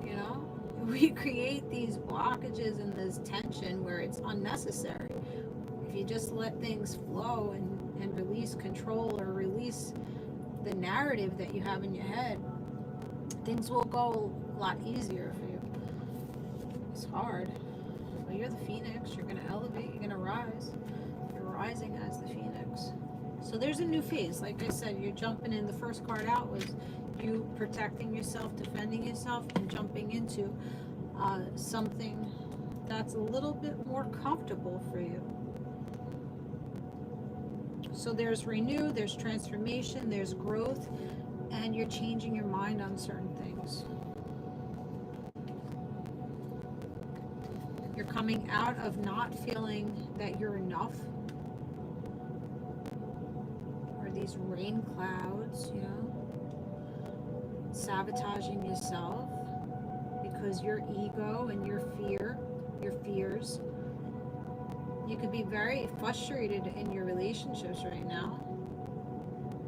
you know. We create these blockages and this tension where it's unnecessary. If you just let things flow and release control, or release the narrative that you have in your head, things will go a lot easier for you. It's hard, but you're the phoenix. You're going to elevate, you're going to rise. You're rising as the phoenix. So there's a new phase. Like I said, you're jumping in. The first card out was you protecting yourself, defending yourself, and jumping into something that's a little bit more comfortable for you. So there's renew, there's transformation, there's growth, and you're changing your mind on certain things. You're coming out of not feeling that you're enough, or these rain clouds, you know, sabotaging yourself because your ego and your fears. You could be very frustrated in your relationships right now,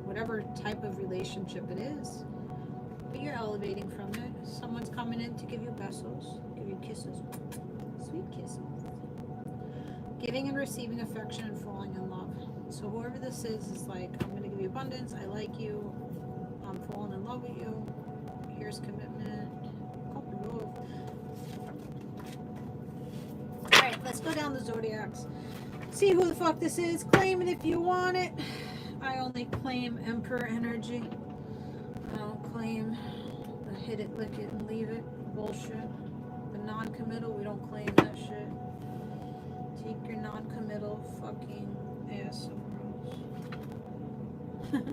whatever type of relationship it is, but you're elevating from it. Someone's coming in to give you besos, give you kisses, sweet kisses, giving and receiving affection and falling in love. So whoever this is like, I'm going to give you abundance, I like you, I'm falling in love with you, here's commitment, Alright, let's go down the Zodiacs. See who the fuck this is. Claim it if you want it. I only claim Emperor energy. I don't claim the hit it, lick it, and leave it bullshit. The non-committal, we don't claim that shit. Take your non-committal fucking ass somewhere else.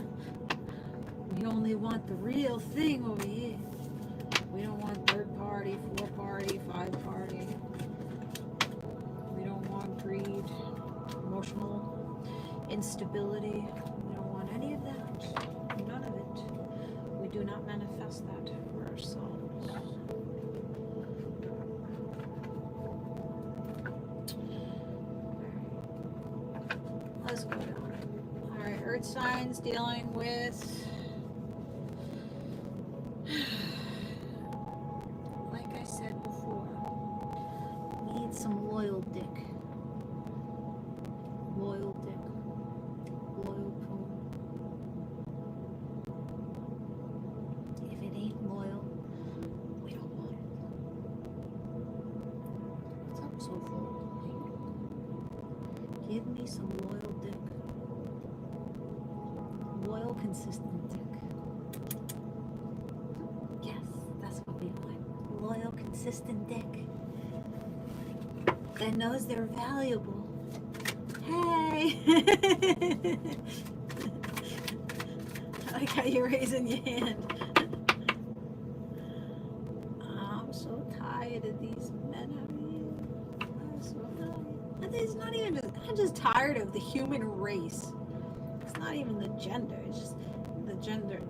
We only want the real thing over here. We don't want third party, 4 party, 5 party. We don't want greed, emotional instability. We don't want any of that. None of it. We do not manifest that for ourselves. Let's go down. Alright, earth signs dealing with, like I said before, need some loyal dick. Loyal dick. Loyal poon. If it ain't loyal, we don't want it. What's up, soulful? Give me some loyal dick. Loyal, consistent dick. Yes, that's what we want. Loyal, consistent dick. That knows they're valuable. Hey! I like how you're raising your hand. I'm so tired of these men. I'm so tired. It's not even, I'm just tired of the human race. It's not even the gender. It's just the gender.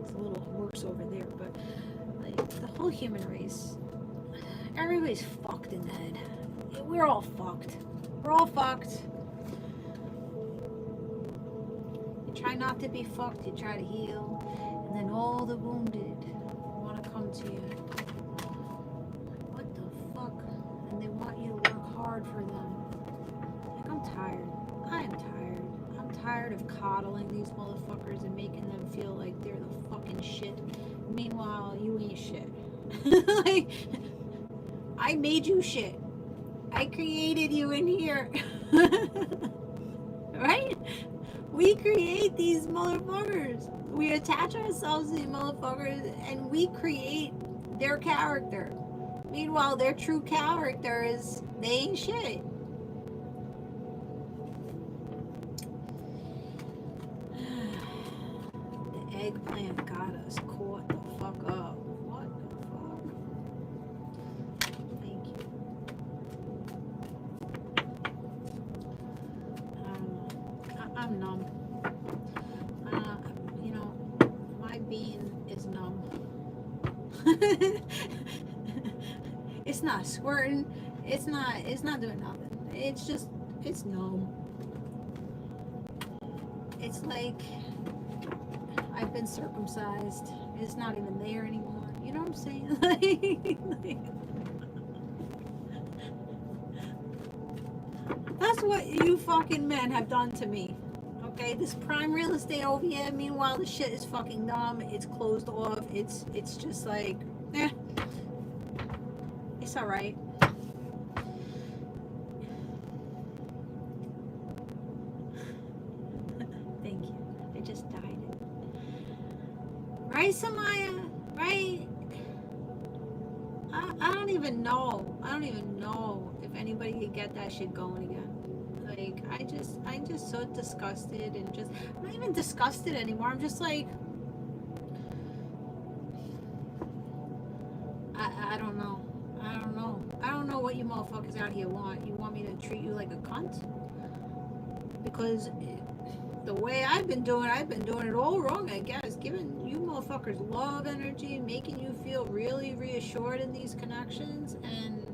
It's a little worse over there, but like the whole human race. Everybody's fucked in the head. We're all fucked. We're all fucked. You try not to be fucked, you try to heal, and then all the wounded want to come to you. What the fuck? And they want you to work hard for them. Like, I'm tired. I am tired. I'm tired of coddling these motherfuckers and making them feel like they're the fucking shit. Meanwhile, you ain't shit. Like, I made you shit. I created you in here. Right? We create these motherfuckers. We attach ourselves to these motherfuckers and we create their character. Meanwhile, their true character is they ain't shit. The eggplant got us caught the fuck up. What the fuck? Thank you. I don't know. I'm numb. You know, my being is numb. It's not squirting. It's not doing nothing. It's numb. It's like I've been circumcised. It's not even there anymore. You know what I'm saying? That's what you fucking men have done to me. Okay, this prime real estate over here, meanwhile the shit is fucking dumb. It's closed off. It's just like, it's alright. Thank you. I just died. Right, Samaya? Right? I don't even know. I don't even know if anybody could get that shit going again. Like, I'm just so disgusted and just, I'm not even disgusted anymore. I'm just like, I don't know. I don't know. I don't know what you motherfuckers out here want. You want me to treat you like a cunt? Because the way I've been doing it all wrong, I guess. Giving you motherfuckers love energy, making you feel really reassured in these connections, and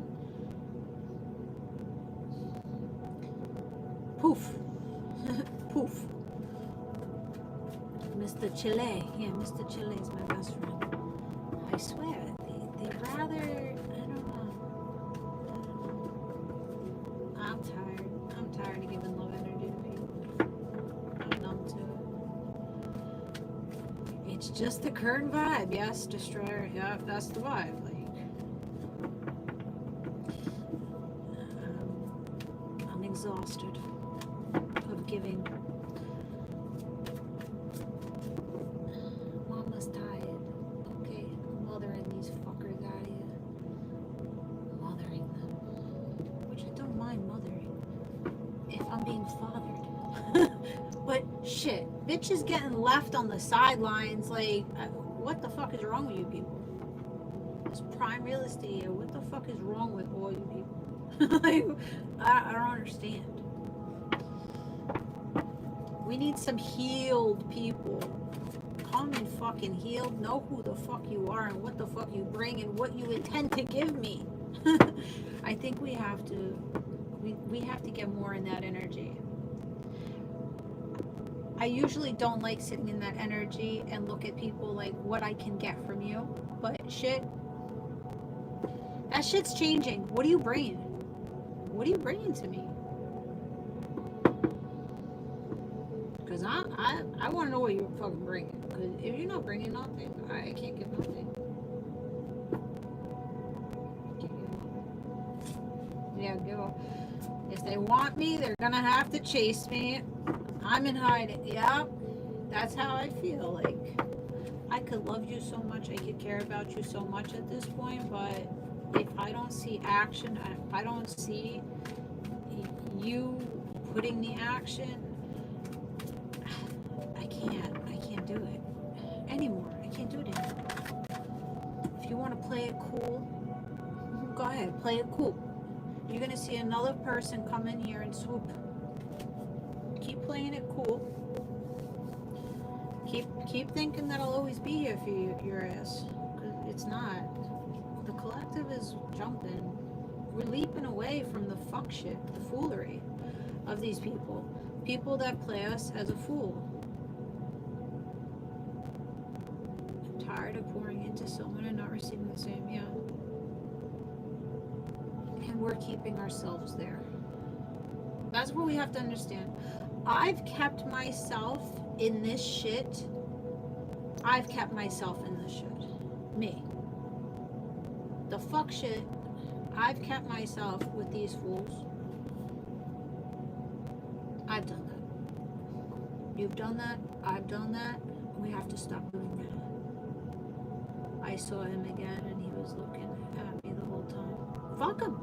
poof. Poof. Mr. Chile. Yeah, Mr. Chile is my best friend. I swear, they rather, I don't know. I'm tired. I'm tired of giving love energy to people. I'm numb to it. It's just the current vibe. Yes, Destroyer. Yeah, that's the vibe. Like, I'm exhausted of giving. Mama's tired. Okay, I'm mothering these fuckers out here. Mothering them. Which I don't mind mothering if I'm being fathered. But shit, bitches getting left on the sidelines. Like, what the fuck is wrong with you people? It's prime real estate here. What the fuck is wrong with all you people? Like, I don't understand. We need some healed people. Calm and fucking healed. Know who the fuck you are and what the fuck you bring and what you intend to give me. I think we have to get more in that energy. I usually don't like sitting in that energy and look at people like what I can get from you. But shit, that shit's changing. What are you bringing? What are you bringing to me? Because I want to know what you're fucking bringing. Because if you're not bringing nothing, I can't give nothing. Yeah, go. If they want me, they're gonna have to chase me. I'm in hiding. Yeah, that's how I feel. Like, I could love you so much, I could care about you so much at this point, but if I don't see action, if I don't see you putting the action, I can't do it anymore. I can't do it anymore. If you want to play it cool, go ahead, play it cool. You're gonna see another person come in here and swoop. Keep playing it cool. Keep thinking that I'll always be here for your ass. Cause it's not. The collective is jumping. We're leaping away from the fuck shit, the foolery of these people. People that play us as a fool. I'm tired of pouring into someone and not receiving the same, yeah. And we're keeping ourselves there. That's what we have to understand. I've kept myself in this shit. I've kept myself in this shit. Me. The fuck shit. I've kept myself with these fools. I've done You've done that. I've done that. We have to stop doing that. I saw him again and he was looking at me the whole time. Fuck him.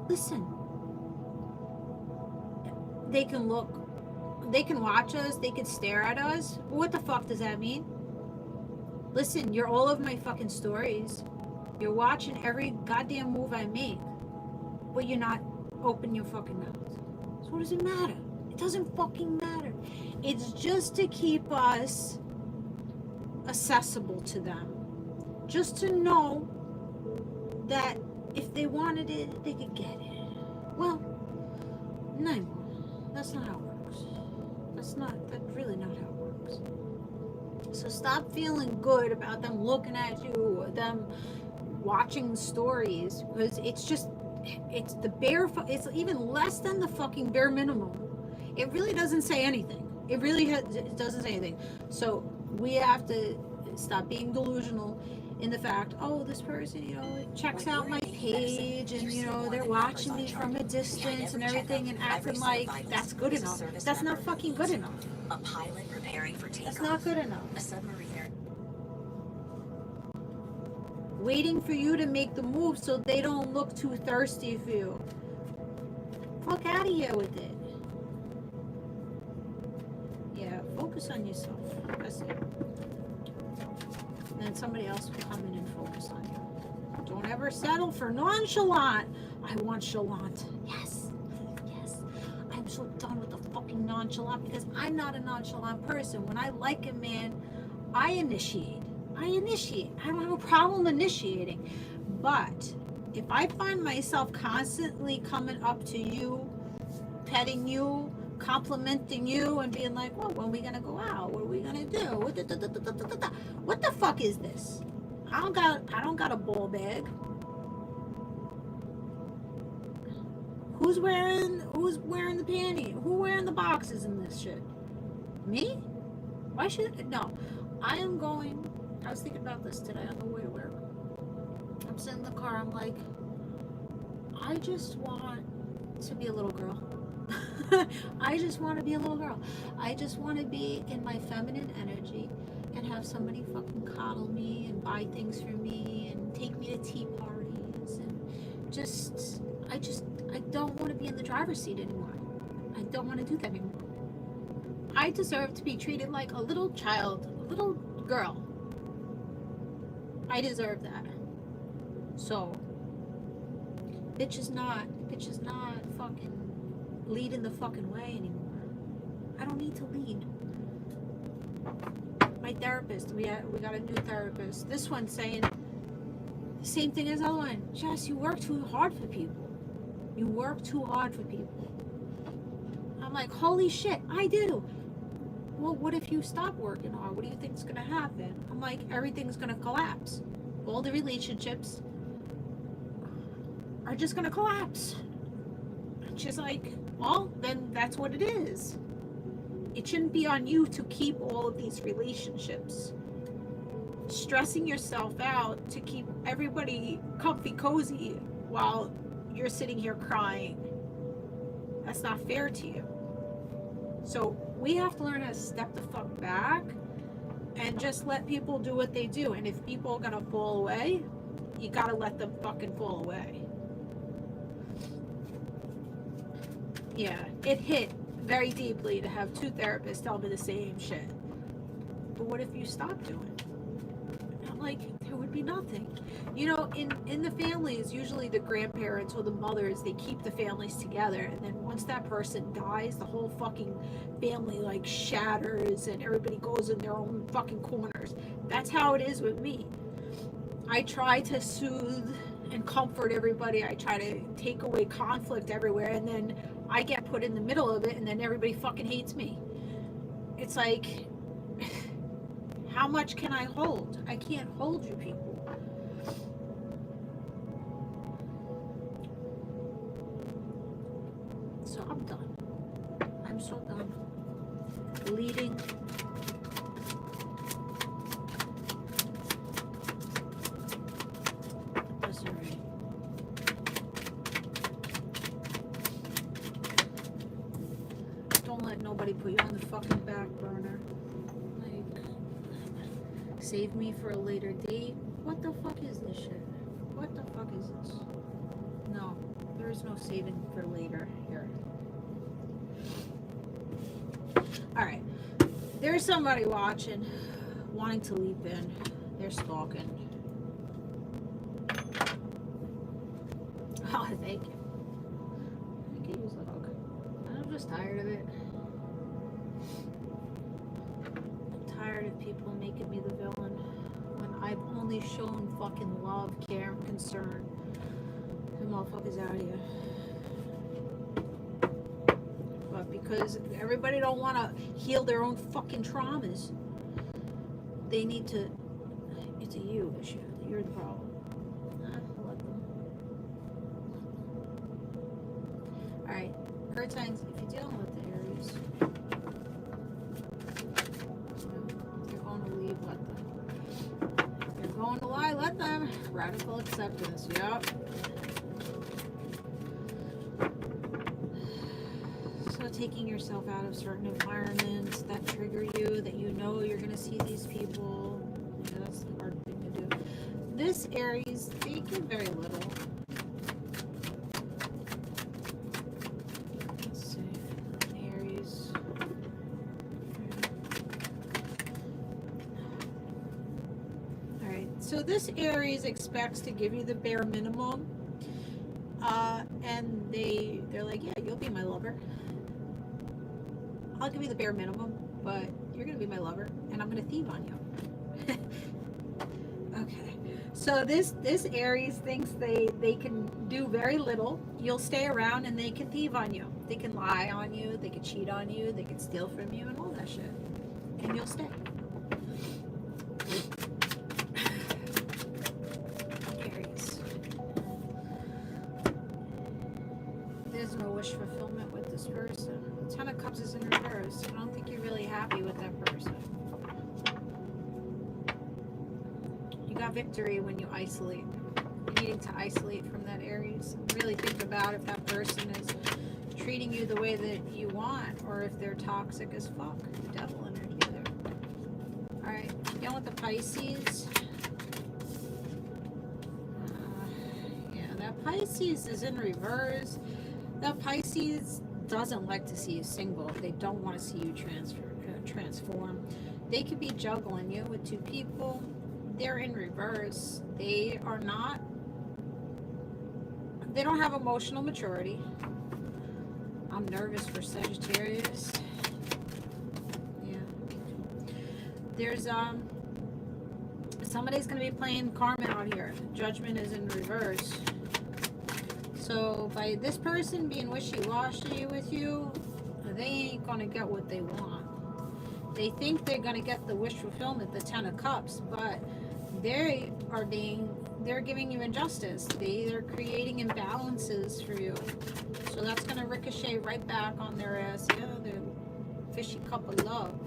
Listen. They can look. They can watch us. They can stare at us. What the fuck does that mean? Listen, you're all of my fucking stories. You're watching every goddamn move I make. But you're not open your fucking mouth. So what does it matter? It doesn't fucking matter. It's just to keep us accessible to them. Just to know that if they wanted it, they could get it. Well, no, that's not how it works. That's really not how it works. So stop feeling good about them looking at you or them watching stories, because it's even less than the fucking bare minimum. It really doesn't say anything. It doesn't say anything. So we have to stop being delusional in the fact, oh, this person, checks out my page and, they're watching me from a distance and everything and acting like that's good enough. That's not fucking good enough. A pilot preparing for takeoff. That's not good enough. A submariner. Waiting for you to make the move so they don't look too thirsty for you. Fuck out of here with it. Yeah, focus on yourself. That's it. And then somebody else will come in and focus on you. Don't ever settle for nonchalant. I want chalant. Yes. Yes. I'm so done with the fucking nonchalant because I'm not a nonchalant person. When I like a man, I initiate. I don't have a problem initiating. But if I find myself constantly coming up to you, petting you, complimenting you, and being like, well, when are we gonna go out? What are we gonna do? What the fuck is this? I don't got a ball bag. Who's wearing the panty? Who wearing the boxes in this shit? Me? Why should no? I was thinking about this today on the way to work. I'm sitting in the car, I'm like, I just want to be a little girl. I just want to be a little girl. I just want to be in my feminine energy and have somebody fucking coddle me and buy things for me and take me to tea parties and I don't want to be in the driver's seat anymore. I don't want to do that anymore. I deserve to be treated like a little child, a little girl. I deserve that. So, bitch is not fucking leading the fucking way anymore. I don't need to lead. My therapist, we got a new therapist. This one's saying the same thing as the other one. Jess, you work too hard for people. You work too hard for people. I'm like, holy shit, I do. Well, what if you stop working hard? What do you think is going to happen? I'm like, everything's going to collapse. All the relationships are just going to collapse. She's like, well, then that's what it is. It shouldn't be on you to keep all of these relationships. Stressing yourself out to keep everybody comfy cozy while you're sitting here crying. That's not fair to you. So we have to learn how to step the fuck back and just let people do what they do. And if people are gonna fall away, you gotta let them fucking fall away. Yeah, it hit very deeply to have two therapists tell me the same shit. But what if you stop doing it? I'm like, there would be nothing. In the families, usually the grandparents or the mothers, they keep the families together. And then once that person dies, the whole fucking family like shatters and everybody goes in their own fucking corners. That's how it is with me. I try to soothe and comfort everybody. I try to take away conflict everywhere. And then I get put in the middle of it and then everybody fucking hates me. It's like, how much can I hold? I can't hold you people. So I'm done. I'm so done. Bleeding. That's all right. Don't let nobody somebody put you on the fucking back burner. Like, save me for a later date. What the fuck is this shit? What the fuck is this? No, there is no saving for later here. Alright. There's somebody watching, wanting to leap in. They're stalking. Oh, thank you. I can use a hug. I'm just tired of it. I'm tired of people making me the villain when I've only shown fucking love, care, and concern. The motherfuckers out here. But because everybody don't want to heal their own fucking traumas, they need to. It's a you issue. You're the problem. Let them. Alright, Earth signs, if you're dealing with the Aries, you're going to leave, let them. You're going to lie, let them. Radical acceptance, yep. So taking yourself out of certain environments that trigger you, that you know you're going to see these people. Yeah, that's the hard thing to do. This Aries, they give very little. Let's see. Aries. Alright, so this Aries expects to give you the bare minimum. And they're like, yeah, you'll be my lover. I'll give you the bare minimum, but you're going to be my lover, and I'm going to thieve on you. Okay. So this Aries thinks they can do very little. You'll stay around, and they can thieve on you. They can lie on you. They can cheat on you. They can steal from you and all that shit. And you'll stay. Aries. There's no wish fulfillment with this person. Ten of Cups is in reverse. I don't think you're really happy with that person. You got victory when you isolate. You're needing to isolate from that Aries. Really think about if that person is treating you the way that you want, or if they're toxic as fuck. The devil energy there. Alright, dealing with the Pisces. Yeah, that Pisces is in reverse. That Pisces doesn't like to see you single. They don't want to see you transform. They could be juggling you with two people. They're in reverse. They don't have emotional maturity. I'm nervous for Sagittarius. Yeah. There's somebody's gonna be playing karma out here. Judgment is in reverse. So by this person being wishy-washy with you, they ain't gonna get what they want. They think they're gonna get the wish fulfillment, the Ten of Cups, but they're giving you injustice. They're creating imbalances for you. So that's gonna ricochet right back on their ass. Yeah, the fishy cup of love.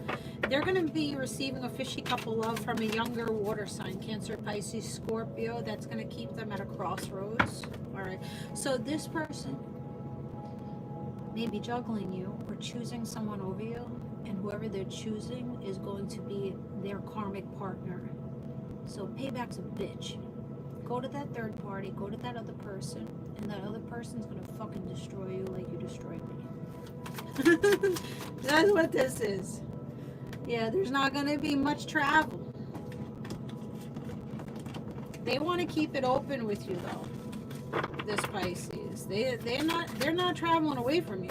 They're gonna be receiving a fishy cup of love from a younger water sign, Cancer, Pisces, Scorpio. That's gonna keep them at a crossroads. All right. So this person may be juggling you or choosing someone over you, and whoever they're choosing is going to be their karmic partner. So payback's a bitch. Go to that third party, go to that other person, and that other person's gonna fucking destroy you like you destroyed me. That's what this is. Yeah, there's not gonna be much travel. They want to keep it open with you though. This Pisces, they're not traveling away from you,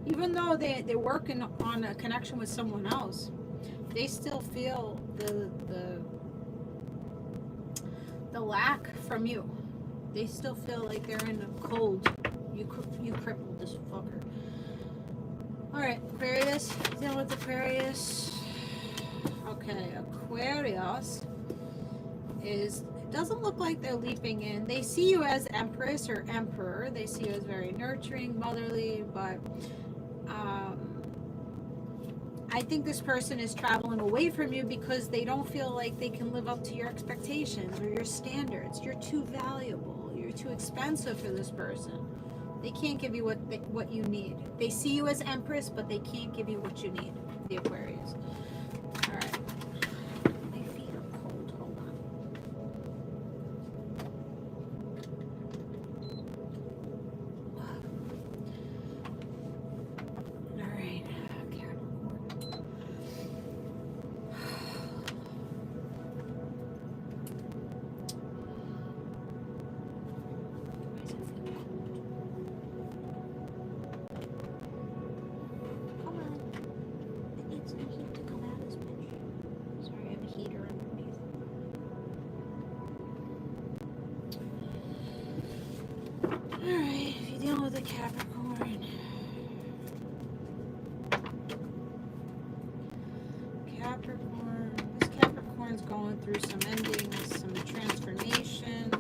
even though they're working on a connection with someone else. They still feel the lack from you. They still feel like they're in the cold. You crippled this fucker. All right, Aquarius, dealing with Aquarius. Okay, Aquarius doesn't look like they're leaping in. They see you as Empress or Emperor. They see you as very nurturing, motherly, but I think this person is traveling away from you because they don't feel like they can live up to your expectations or your standards. You're too valuable. You're too expensive for this person. They can't give you what you need. They see you as Empress, but they can't give you what you need. The Aquarius. All right. My feet are cold. Hold on. All right, Capricorn. Come on. It needs some heat to come out of this bitch. Sorry, I have a heater underneath. Alright, if you're dealing with a Capricorn. This Capricorn's going through some endings, some transformation.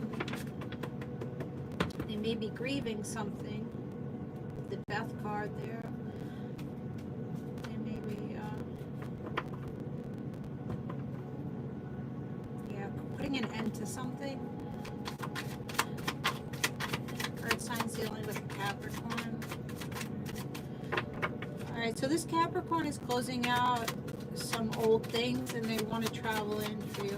They may be grieving something. The death card there. They may be, yeah, putting an end to something. Earth signs dealing with Capricorn. Alright, so this Capricorn is closing out some old things and they want to travel in for you.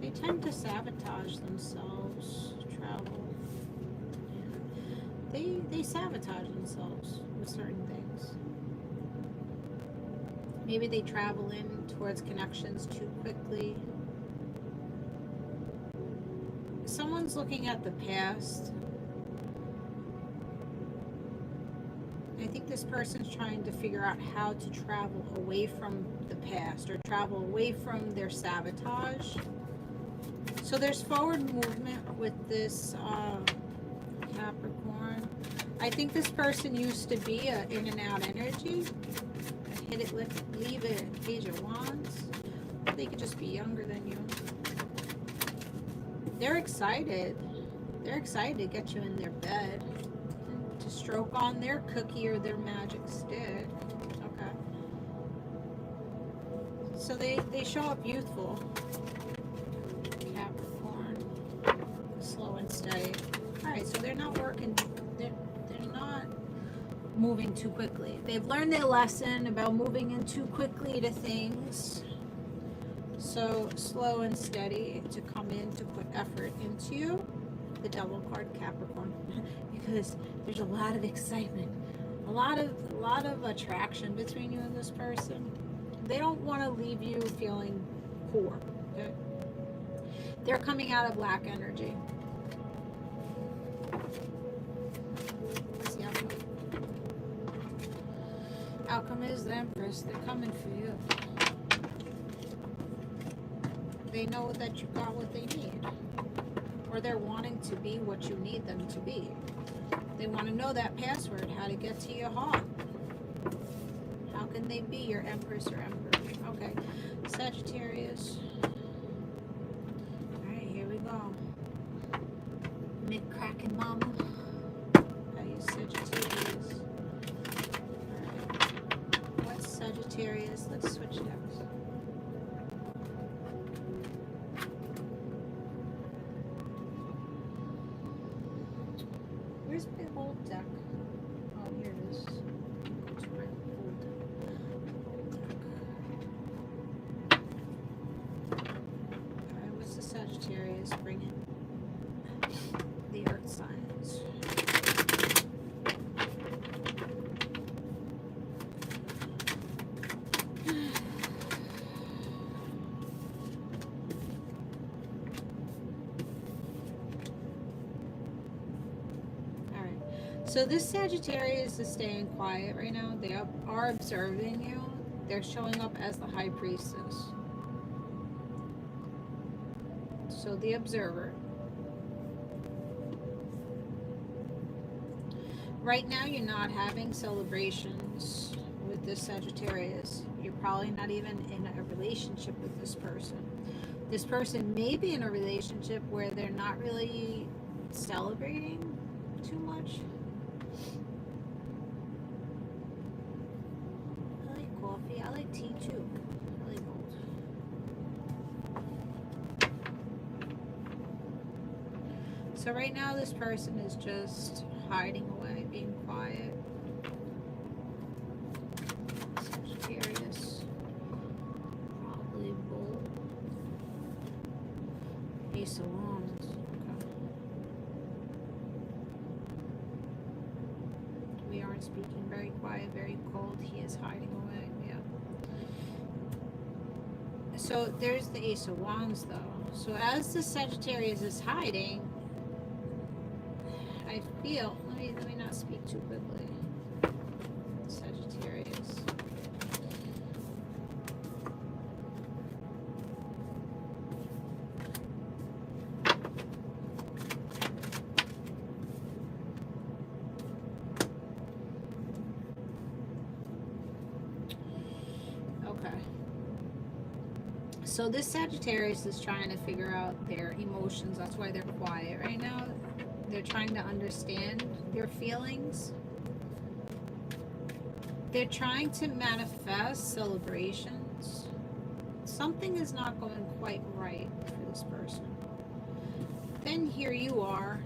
They tend to sabotage themselves, travel. Yeah. They sabotage themselves with certain things. Maybe they travel in towards connections too quickly. Someone's looking at the past. I think this person's trying to figure out how to travel away from the past or travel away from their sabotage. So there's forward movement with this Capricorn. I think this person used to be a in and out energy. Hit it, leave it at Page of Wands. They could just be younger than you. They're excited. They're excited to get you in their bed. To stroke on their cookie or their magic stick. Okay. So they show up youthful. Capricorn. Slow and steady. Alright, so they're not working. They're not moving too quickly. They've learned their lesson about moving in too quickly to things. So slow and steady to come in to put effort into you. The Devil card, Capricorn, because there's a lot of excitement, a lot of attraction between you and this person. They don't want to leave you feeling poor. Okay? They're coming out of lack energy. What's the outcome? Outcome is the Empress. They're coming for you. They know that you got what they need, or they're wanting to be what you need them to be. They want to know that password, how to get to your heart. How can they be your Empress or Emperor? Okay, Sagittarius. All right, here we go. Mid-cracking mama. I use Sagittarius. All right, what's Sagittarius? Let's switch decks. Where's my old deck? Oh, here it is. Go to my old deck. Alright, what's the Sagittarius bringing? The Earth signs. So this Sagittarius is staying quiet right now. They are observing you. They're showing up as the High Priestess. So the observer. Right now you're not having celebrations with this Sagittarius. You're probably not even in a relationship with this person. This person may be in a relationship where they're not really celebrating too much. coffee. I like tea too. I like both. So right now this person is just hiding away, being quiet. Sagittarius. Probably bull. Ace of Wands. Okay. We aren't speaking. Very quiet, very cold. He is hiding away. Yeah. So there's the Ace of Wands though. So as the Sagittarius is hiding, I feel, let me not speak too quickly. Sagittarius. Okay. So this Sagittarius is trying to figure out their emotions. That's why they're quiet right now. They're trying to understand their feelings. They're trying to manifest celebrations. Something is not going quite right for this person. Then here you are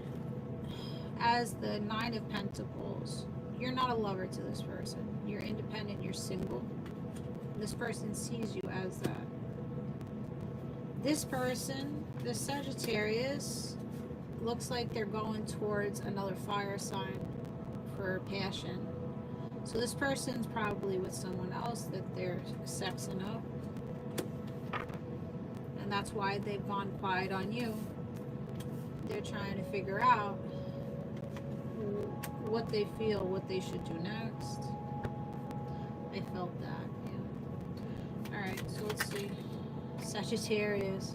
as the Nine of Pentacles. You're not a lover to this person. You're independent, you're single. This person sees you as that. This person, the Sagittarius, looks like they're going towards another fire sign for passion. So this person's probably with someone else that they're sexing up. And that's why they've gone quiet on you. They're trying to figure out what they feel, what they should do next. I felt that, yeah. Alright, so let's see. Sagittarius.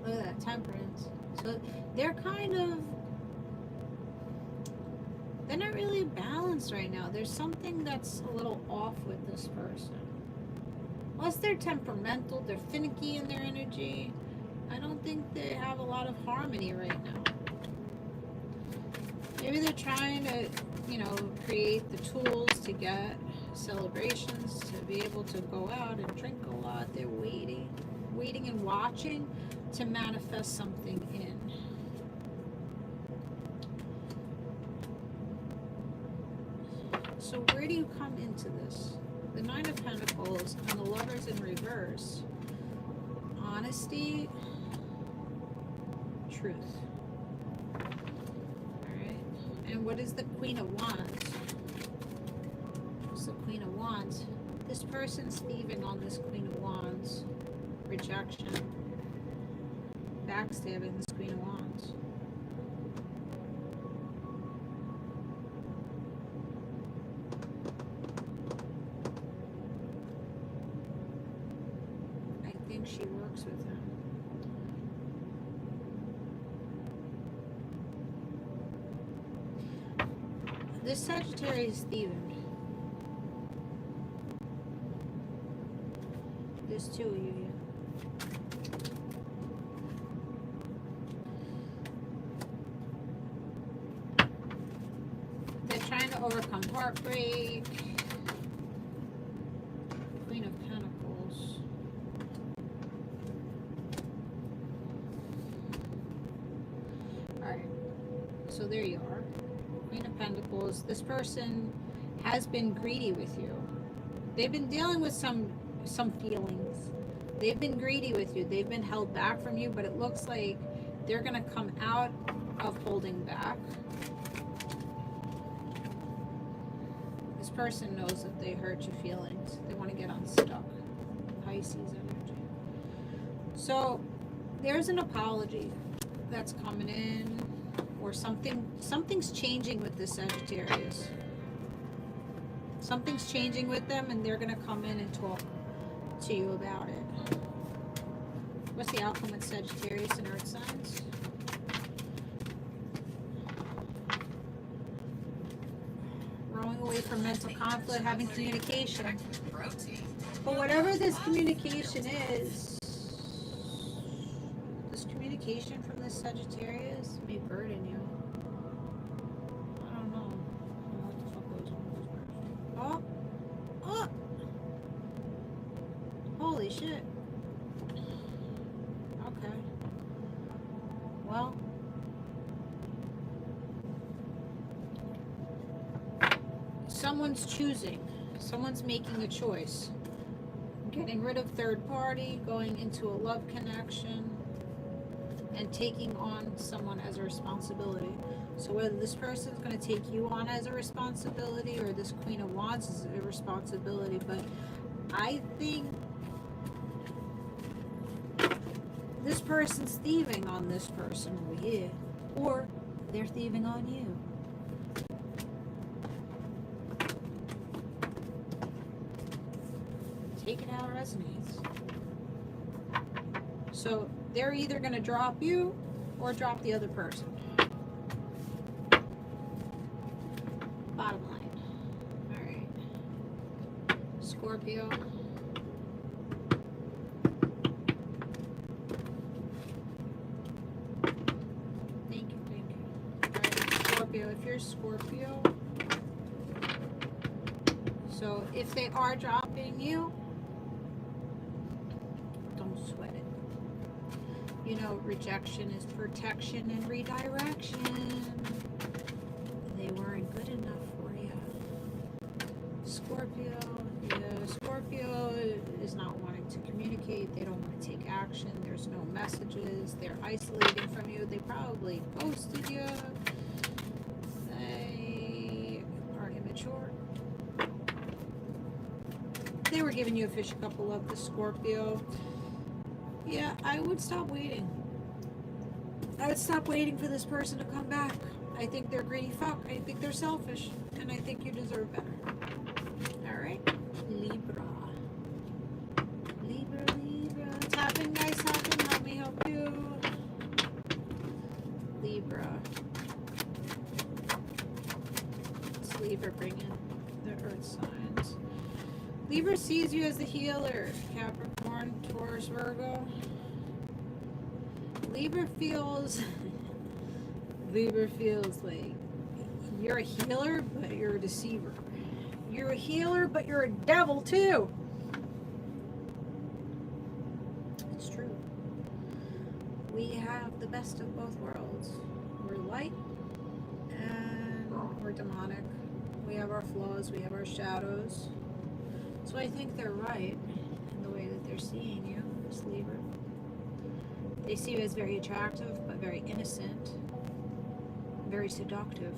Look at that, Temperance. So they're kind of, they're not really balanced right now. There's something that's a little off with this person. Plus they're temperamental, they're finicky in their energy. I don't think they have a lot of harmony right now. Maybe they're trying to, you know, create the tools to get celebrations, to be able to go out and drink a lot. They're waiting and watching to manifest something in. So where do you come into this? The Nine of Pentacles and the Lovers in reverse. Honesty, truth. Alright. And what is the Queen of Wands? What's the Queen of Wands? This person's thieving on this Queen of Wands. Rejection. Backstabbing this Queen of Wands. I think she works with him. This Sagittarius is thieving. There's two of you here. They're trying to overcome heartbreak. Queen of Pentacles. Alright. So there you are. Queen of Pentacles. This person has been greedy with you. They've been dealing with some feelings. They've been greedy with you. They've been held back from you, but it looks like they're going to come out of holding back. This person knows that they hurt your feelings. They want to get unstuck. Pisces energy. So there's an apology that's coming in, or something's changing with this Sagittarius. Something's changing with them, and they're going to come in and talk to you about it. What's the outcome with Sagittarius and Earth signs? Rowing away from mental conflict, having communication. But whatever this communication is, this communication from this Sagittarius may burden you. I don't know. What the fuck goes on with this person? Oh! shit. Okay. Well, someone's choosing. Someone's making a choice. Getting rid of third party, going into a love connection, and taking on someone as a responsibility. So whether this person's going to take you on as a responsibility or this Queen of Wands is a responsibility, but I think this person's thieving on this person over here, or they're thieving on you. Take it how it resonates. So they're either going to drop you or drop the other person. Bottom line. Alright. Scorpio. Thank you. Alright, Scorpio. If you're Scorpio, so if they are dropping you, don't sweat it. You know, rejection is protection and redirection. They weren't good enough for you. Scorpio, yeah, Scorpio is not wanting to communicate. They don't want to take action. There's no messages. They're isolating from you. They probably ghosted you. They are immature. They were giving you a fish a couple of the Scorpio. Yeah, I would stop waiting. I would stop waiting for this person to come back. I think they're greedy fuck. I think they're selfish. And I think you deserve better. Alright? Libra. Libra. Tapping, guys, tapping. Help me help you. Libra. Let's Libra bring in the earth signs. Libra sees you as the healer. Capricorn, Taurus, Virgo. Libra feels like you're a healer, but you're a deceiver. You're a healer, but you're a devil too. It's true. We have the best of both worlds. We're light and we're demonic. We have our flaws, we have our shadows. So I think they're right in the way that they're seeing you, this Libra. They see you as very attractive, but very innocent, very seductive.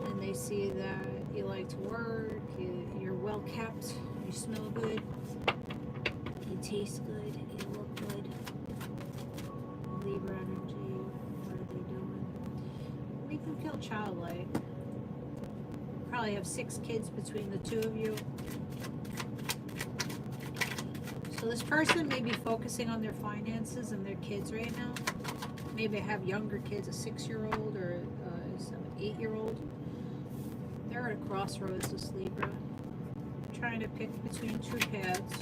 And they see that you like to work, you're well kept, you smell good, you taste good, you look good. Libra energy, what are they doing? We can feel childlike. Probably have 6 kids between the two of you. So this person may be focusing on their finances and their kids right now. Maybe have younger kids, a 6-year-old or some 8-year-old. They're at a crossroads, this Libra. Trying to pick between 2 paths.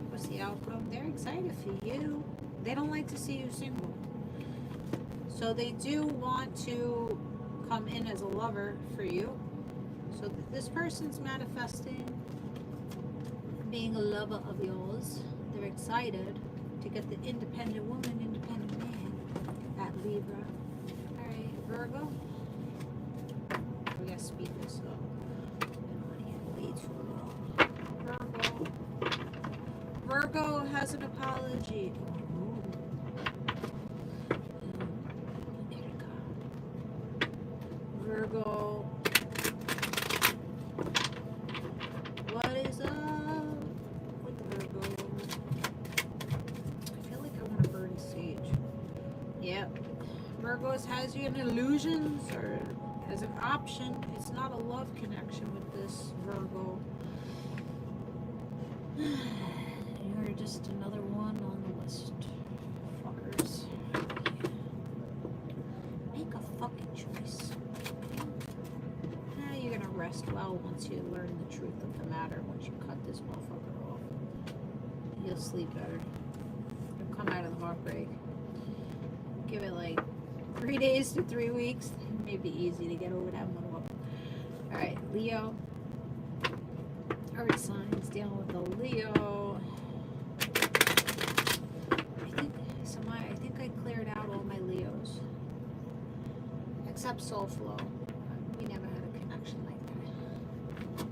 What's the outcome? They're excited for you. They don't like to see you single. So they do want to come in as a lover for you. So this person's manifesting being a lover of yours. They're excited to get the independent woman, independent man at Libra. Alright, Virgo. We gotta speed this up. Way too long. Virgo has an apology. Virgo. What is up with Virgo? I feel like I want to burn sage. Yep. Virgo has you in illusions or as an option. It's not a love connection with this Virgo. You're just another one on the list. Fuckers. Make a fucking choice. You're gonna rest well once you learn the truth of the matter. Once you cut this motherfucker off, you'll sleep better. You'll come out of the heartbreak. Give it like 3 days to 3 weeks. It may be easy to get over that one. Alright, Leo. Earth signs dealing with the Leo. I think I cleared out all my Leos. Except Soul Flow. We never had a connection like that.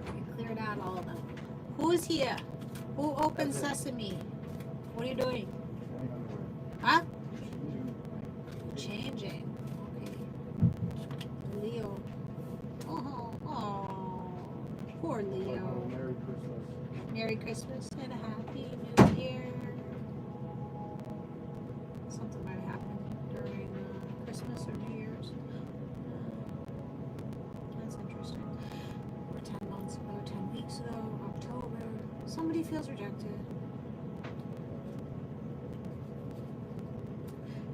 I cleared out all of them. Who is here? Who opened Sesame? What are you doing? Huh? Changing. Okay. Leo. Oh, poor Leo. Merry Christmas. Merry Christmas and a Happy New Year. Something might have happened during Christmas or New Year's. That's interesting. Or 10 months ago, 10 weeks ago, October. Somebody feels rejected.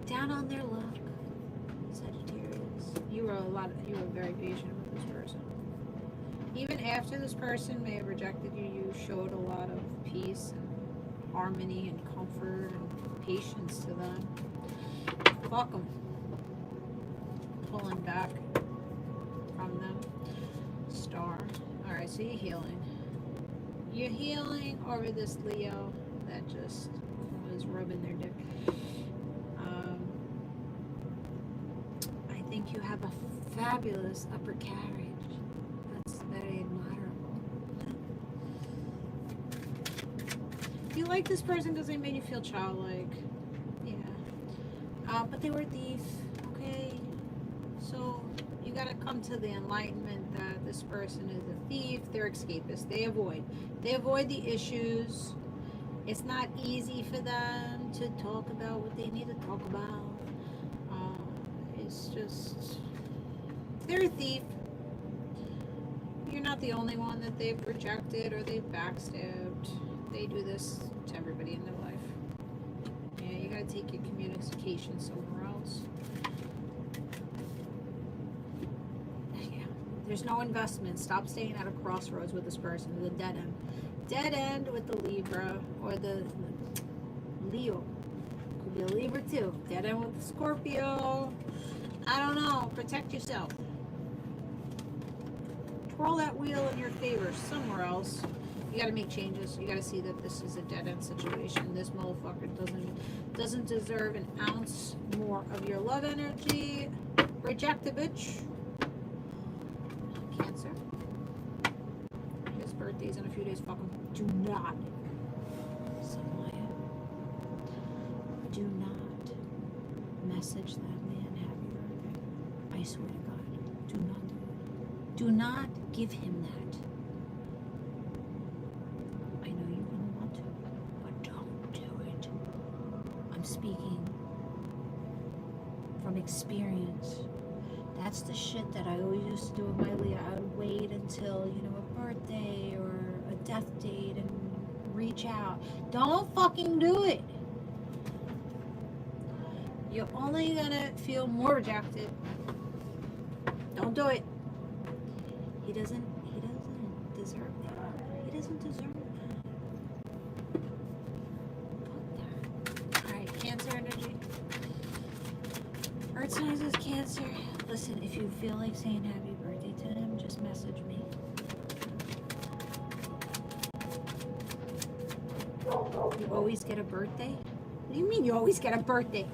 Down on their luck. Sagittarius. You were very patient with this person. Even after this person may have rejected you, you showed a lot of peace and harmony and comfort and patience to them. Fuck them. Pulling back from them. Star. Alright, so you're healing. You're healing over this Leo that just was rubbing their dick. I think you have a fabulous upper carriage. That's very admirable. You like this person because they made you feel childlike. Yeah. But they were a thief. Okay. So you gotta come to the enlightenment that this person is a thief. They're escapists. They avoid the issues. It's not easy for them to talk about what they need to talk about. It's just, they're a thief. You're not the only one that they've rejected or they've backstabbed. They do this to everybody in their life. Yeah, you gotta take your communication somewhere else. Yeah, there's no investment. Stop staying at a crossroads with this person, with a dead end. Dead end with the Libra or the Leo. Could be a Libra too. Dead end with the Scorpio. I don't know. Protect yourself. Twirl that wheel in your favor somewhere else. You got to make changes. You got to see that this is a dead end situation. This motherfucker doesn't deserve an ounce more of your love energy. Reject the bitch. Cancer. His birthday's in a few days. Fuck him. Do not. Do not message that man happy birthday. I swear to God. Do not do it. Do not give him that. I know you're going to want to, but don't do it. I'm speaking from experience. That's the shit that I always used to do with my Leah. I would wait until, a birthday or a death date and reach out. Don't fucking do it. You're only gonna feel more rejected. Don't do it. He doesn't deserve that. He doesn't deserve that. Alright, Cancer energy. Earth signs is Cancer. Listen, if you feel like saying happy birthday to him, just message me. You always get a birthday? What do you mean you always get a birthday?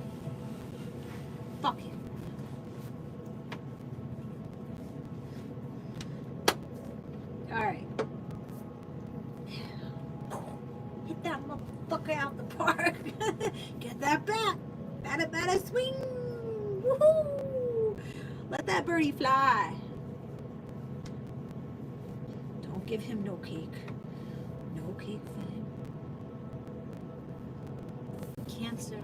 Fuck him. Alright. Hit that motherfucker out the park. Get that bat. Batter, swing. Woohoo. Let that birdie fly. Don't give him no cake. No cake for him. Cancer.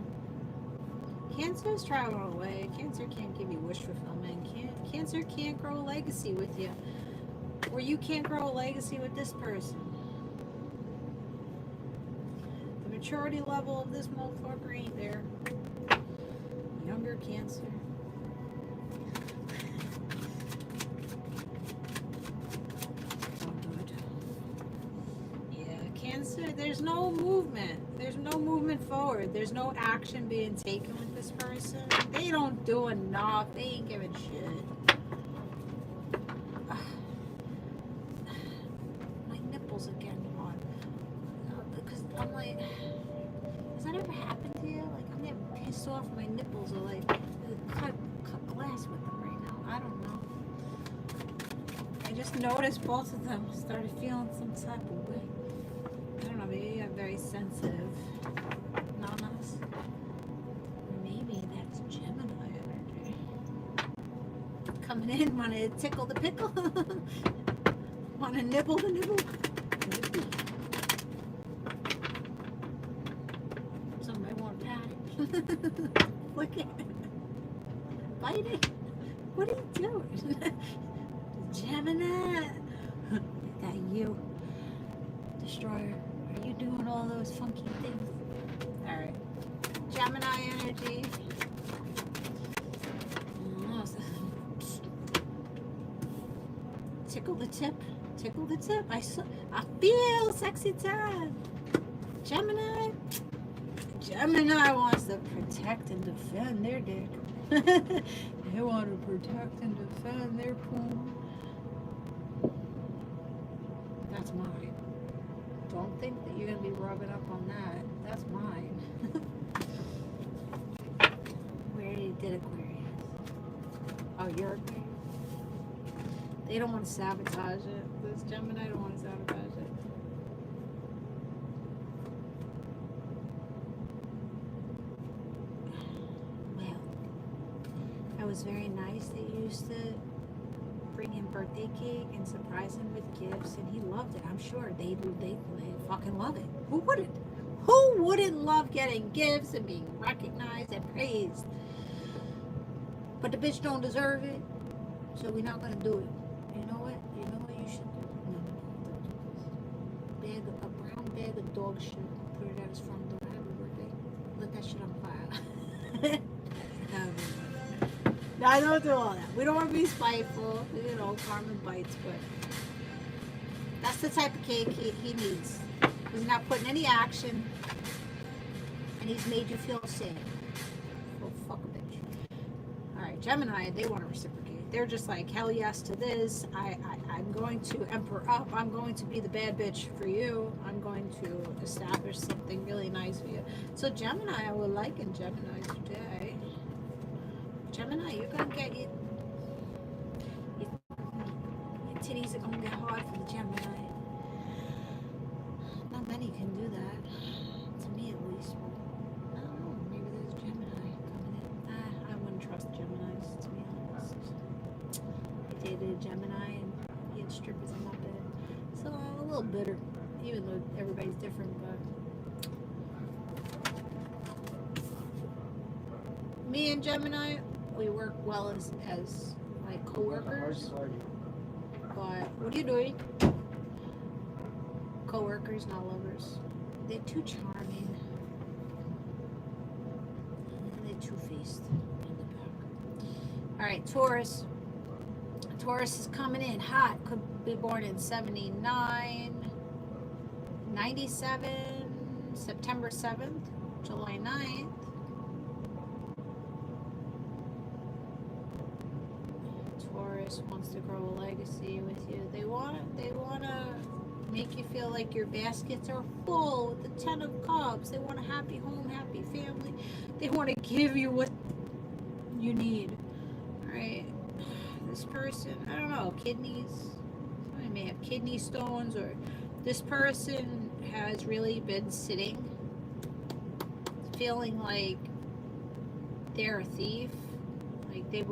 Cancer is traveling away. Cancer can't give you wish fulfillment. Cancer can't grow a legacy with you. Or you can't grow a legacy with this person. The maturity level of this motherfucker ain't there. Younger Cancer. Don't do it. Yeah, Cancer, there's no movement. There's no movement forward. There's no action being taken with this person. They don't do enough. They ain't giving shit. like, has that ever happened to you? Like, I'm getting pissed off, my nipples are like, cut glass with them right now. I don't know. I just noticed both of them started feeling some type of way. I don't know, maybe I'm very sensitive. Nanas. Maybe that's Gemini energy. Coming in, want to tickle the pickle? Want to nibble the nibble? Somebody want to pat it. Look at it. Bite it. What are you doing? Gemini. That you. Destroyer. Are you doing all those funky things? Alright. Gemini energy. Tickle the tip. Tickle the tip. I feel sexy time. Gemini. Gemini wants to protect and defend their dick. They want to protect and defend their poom. That's mine. Don't think that you're going to be rubbing up on that. That's mine. Where did Aquarius? Oh, you're Aquarius. They don't want to sabotage it. This Gemini don't want to sabotage it. Well, I was very nice. They used to bring him birthday cake and surprise him with gifts, and he loved it. I'm sure they fucking love it. Who wouldn't? Who wouldn't love getting gifts and being recognized and praised? But the bitch don't deserve it, so we're not gonna do it. You know what? You know what you should do? No, a brown bag of dog shit. Put it at his front door. Happy birthday. Let that shit on fire. No, I don't do all that. We don't want to be spiteful. You know, karma bites, but that's the type of cake he needs. He's not putting any action, and he's made you feel sad. Oh, fuck a bitch. Alright, Gemini, they want to reciprocate. They're just like, hell yes to this. I'm going to emperor up. I'm going to be the bad bitch for you. I'm going to establish something really nice for you. So Gemini, I would like in Gemini today. Gemini, you're going to get your titties are going to get hard for the Gemini. Not many can do that. To me at least. I don't know. Maybe there's Gemini coming in. I wouldn't trust Geminis, to be honest. I dated a Gemini and he had strippers in my bed. So I'm a little bitter, even though everybody's different, but me and Gemini, we work well as like co-workers. But what are you doing? Co-workers, not lovers. They're too charming. And they're two-faced in the back. Alright, Taurus. Taurus is coming in hot. Could be born in 79, 97, September 7th, July 9th. Taurus wants to grow a legacy with you. They want to make you feel like your baskets are full with the 10 of Cups. They want a happy home, happy family. They want to give you what you need. All right. This person, I don't know, kidneys. Somebody may have kidney stones, or this person has really been sitting, feeling like they're a thief. Like they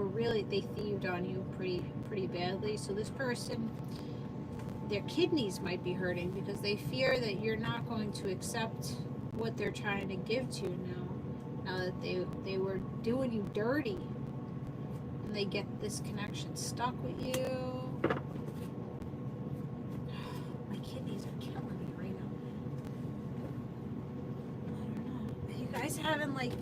thieved on you pretty badly. So this person, their kidneys might be hurting because they fear that you're not going to accept what they're trying to give to you now that they were doing you dirty, and they get this connection stuck with you. My kidneys are killing me right now. I don't know. Are you guys having like,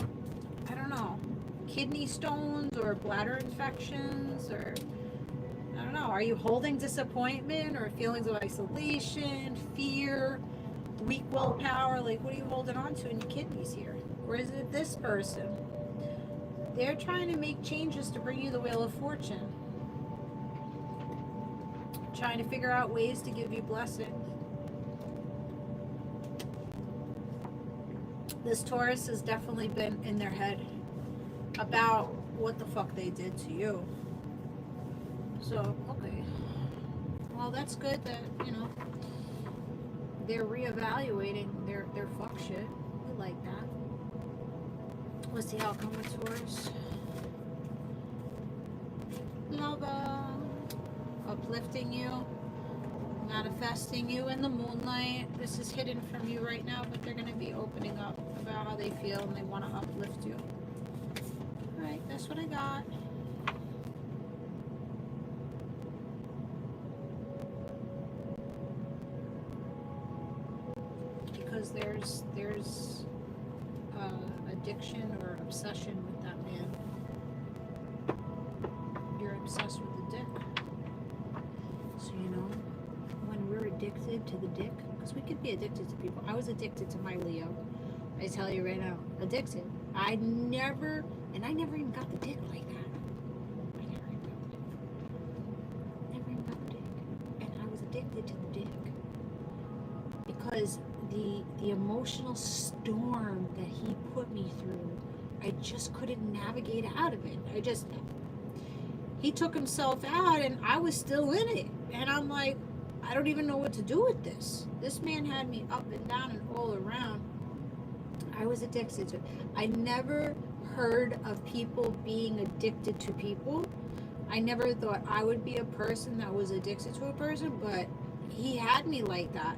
I don't know, kidney stones or bladder infections, or I don't know, are you holding disappointment or feelings of isolation, fear, weak willpower? Like, what are you holding on to in your kidneys here? Or is it this person? They're trying to make changes to bring you the Wheel of Fortune, trying to figure out ways to give you blessings. This Taurus has definitely been in their head about what the fuck they did to you. So, okay. Well, that's good that, you know, they're reevaluating their fuck shit. We like that. What's the outcome with Taurus? Lover. Uplifting you. Manifesting you in the moonlight. This is hidden from you right now, but they're going to be opening up about how they feel and they want to uplift you. Alright, that's what I got. Because there's addiction or obsession with that man. You're obsessed with the dick. So, you know, when we're addicted to the dick, because we could be addicted to people. I was addicted to my Leo. I tell you right now, addicted. I never even got the dick like that. I never even got the dick. And I was addicted to the dick. Because the emotional storm that he put me through, I just couldn't navigate out of it. He took himself out and I was still in it. And I'm like, I don't even know what to do with this. This man had me up and down and all around. I was addicted to it. I never heard of people being addicted to people. I never thought I would be a person that was addicted to a person, but he had me like that.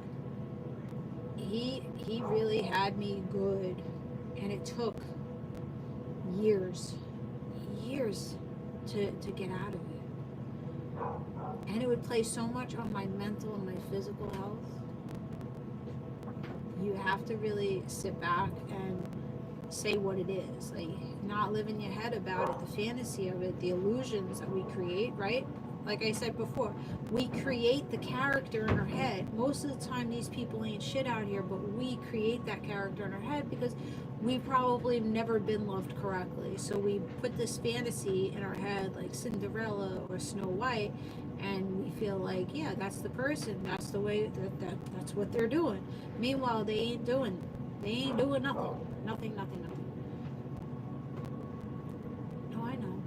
He really had me good, and it took years to get out of it. And it would play so much on my mental and my physical health. You have to really sit back and say what it is. Like, not live in your head about it, the fantasy of it, the illusions that we create, right? Like I said before, we create the character in our head. Most of the time, these people ain't shit out here, but we create that character in our head because we probably never been loved correctly. So we put this fantasy in our head, like Cinderella or Snow White, and we feel like, yeah, that's the person. That's the way that's what they're doing. Meanwhile, they ain't doing nothing. Nothing. No, I know.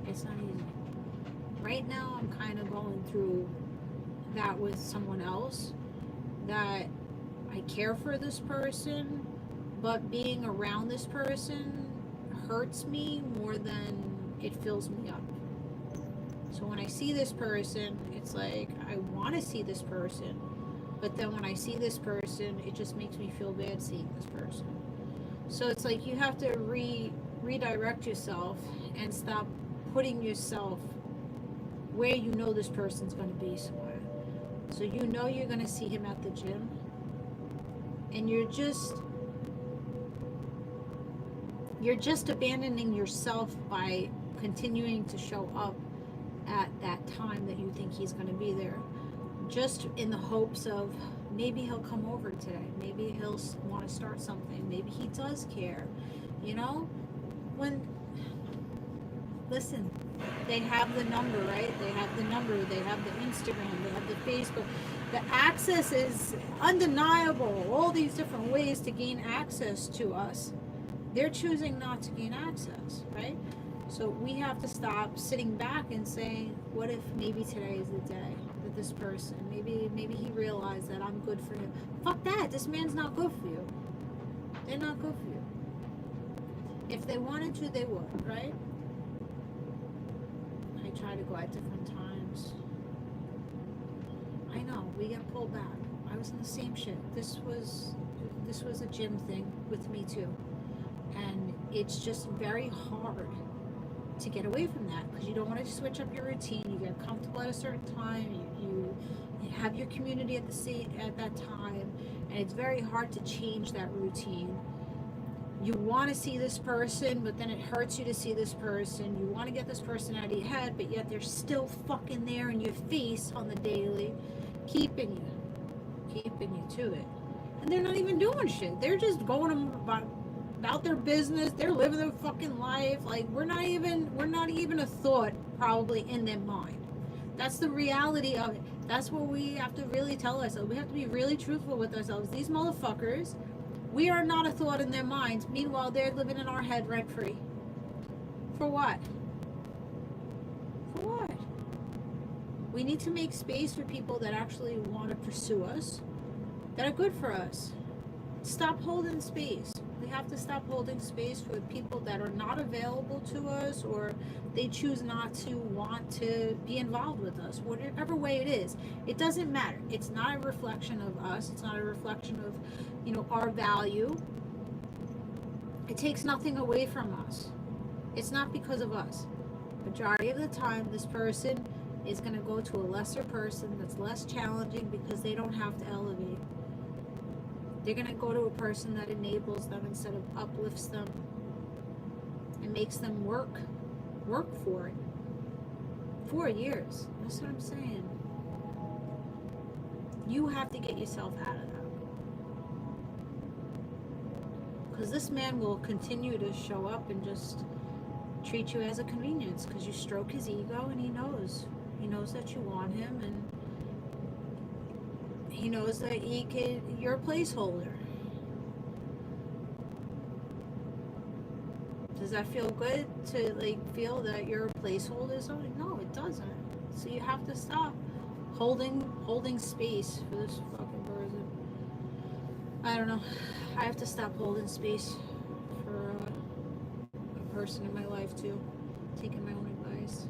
It's not easy. Right now, I'm kind of going through that with someone else, that I care for this person, but being around this person hurts me more than it fills me up. So when I see this person, it's like, I want to see this person, but then when I see this person, it just makes me feel bad seeing this person. So it's like you have to redirect yourself and stop putting yourself where you know this person's going to be somewhere. So you know you're going to see him at the gym, and you're just abandoning yourself by continuing to show up at that time that you think he's going to be there, just in the hopes of maybe he'll come over today, maybe he'll want to start something, maybe he does care, you know? Listen, they have the number, right? They have the number, they have the Instagram, they have the Facebook. The access is undeniable. All these different ways to gain access to us. They're choosing not to gain access, right? So we have to stop sitting back and saying, what if maybe today is the day that this person, maybe he realized that I'm good for him. Fuck that, this man's not good for you. They're not good for you. If they wanted to, they would, right? I try to go at different times. I know, we get pulled back. I was in the same shit. This was a gym thing with me too. And it's just very hard to get away from that because you don't want to switch up your routine. You get comfortable at a certain time. You have your community at that time, and it's very hard to change that routine. You want to see this person, but then it hurts you to see this person. You want to get this person out of your head, but yet they're still fucking there in your face on the daily, keeping you to it. And they're not even doing shit. They're just going about their business. They're living their fucking life. Like, we're not even a thought probably in their mind. That's the reality of it. That's what we have to really tell ourselves. We have to be really truthful with ourselves. These motherfuckers We are not a thought in their minds. Meanwhile, they're living in our head rent free. For what? For what? We need to make space for people that actually want to pursue us, that are good for us. Stop holding space. We have to stop holding space for people that are not available to us, or they choose not to want to be involved with us. Whatever way it is, it doesn't matter. It's not a reflection of us. It's not a reflection of, our value. It takes nothing away from us. It's not because of us. Majority of the time, this person is going to go to a lesser person that's less challenging because they don't have to elevate. They're going to go to a person that enables them instead of uplifts them and makes them work for it. 4 years. That's what I'm saying. You have to get yourself out of that. Because this man will continue to show up and just treat you as a convenience because you stroke his ego, and he knows. He knows that you want him, and he knows that you're a placeholder. Does that feel good to feel that you're a placeholder? No, it doesn't. So you have to stop holding space for this fucking person. I don't know. I have to stop holding space for a person in my life too. Taking my own advice.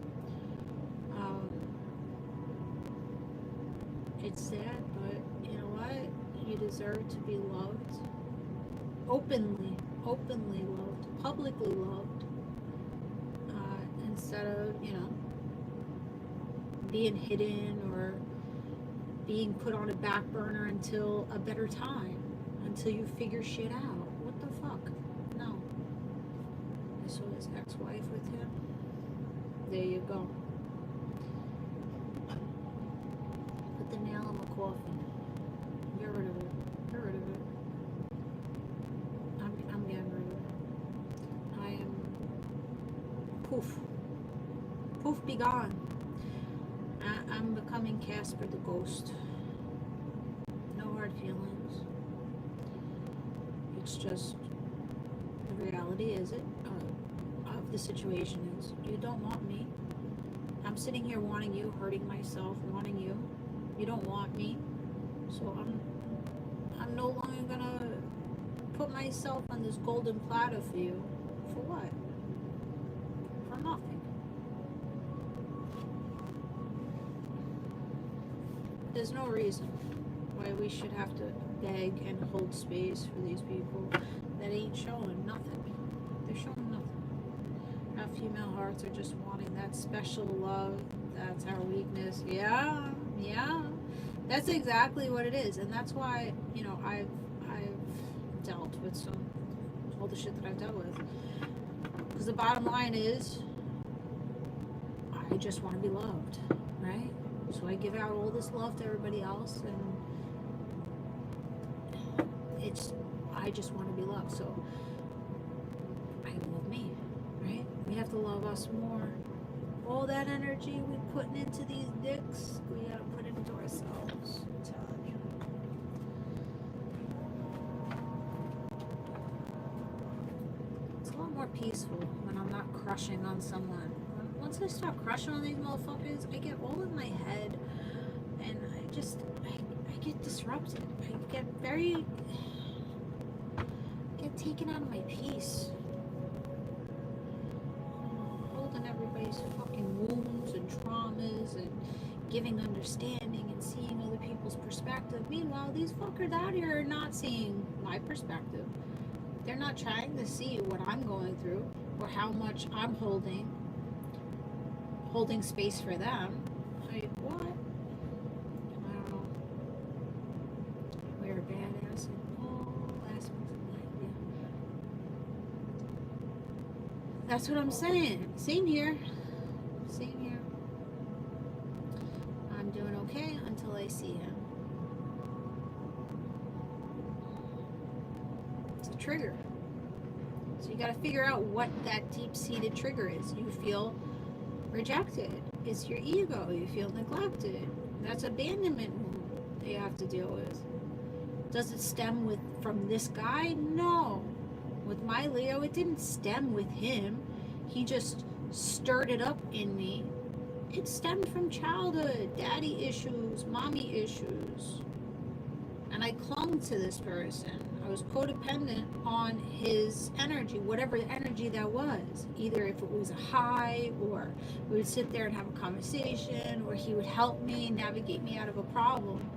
It's sad, but you know what? You deserve to be loved. Openly loved, publicly loved. Instead of, being hidden or being put on a back burner until a better time. Until you figure shit out. What the fuck? No. I saw his ex-wife with him. There you go. Put the nail in the coffin. Get rid of it. Get rid of it. I'm getting rid of it. I am poof. Poof, be gone. I'm becoming Casper the ghost. No hard feelings. It's just the reality is of the situation is you don't want me. I'm sitting here wanting you, hurting myself, wanting you. You don't want me, so I'm no longer gonna put myself on this golden platter for you. For what? For nothing. There's no reason why we should have to beg and hold space for these people that ain't showing nothing. They're showing nothing. Our female hearts are just wanting that special love. That's our weakness. Yeah. That's exactly what it is, and that's why I've dealt with all the shit that I've dealt with. Because the bottom line is, I just want to be loved, right? So I give out all this love to everybody else, and I just want to be loved. So I love me, right? We have to love us more. All that energy we're putting into these dicks, we gotta put it into ourselves. I'm telling you. It's a lot more peaceful when I'm not crushing on someone. Once I start crushing on these motherfuckers, I get all in my head, and I get disrupted. I get taken out of my peace. Holding everybody's fucking wounds and traumas and giving understanding and seeing other people's perspective. Meanwhile, these fuckers out here are not seeing my perspective. They're not trying to see what I'm going through or how much I'm holding space for them. Like, what? I don't know. We're a badass in all aspects of life. Yeah. That's what I'm saying. Same here. I'm doing okay until I see him. It's a trigger. So you got to figure out what that deep-seated trigger is. You feel rejected. It's your ego. You feel neglected. That's abandonment wound that you have to deal with. Does it stem from this guy? No. With my Leo, it didn't stem with him. He just stirred it up in me. It stemmed from childhood, daddy issues, mommy issues. And I clung to this person. I was codependent on his energy, whatever energy that was. Either if it was a high, or we would sit there and have a conversation, or he would help me navigate me out of a problem.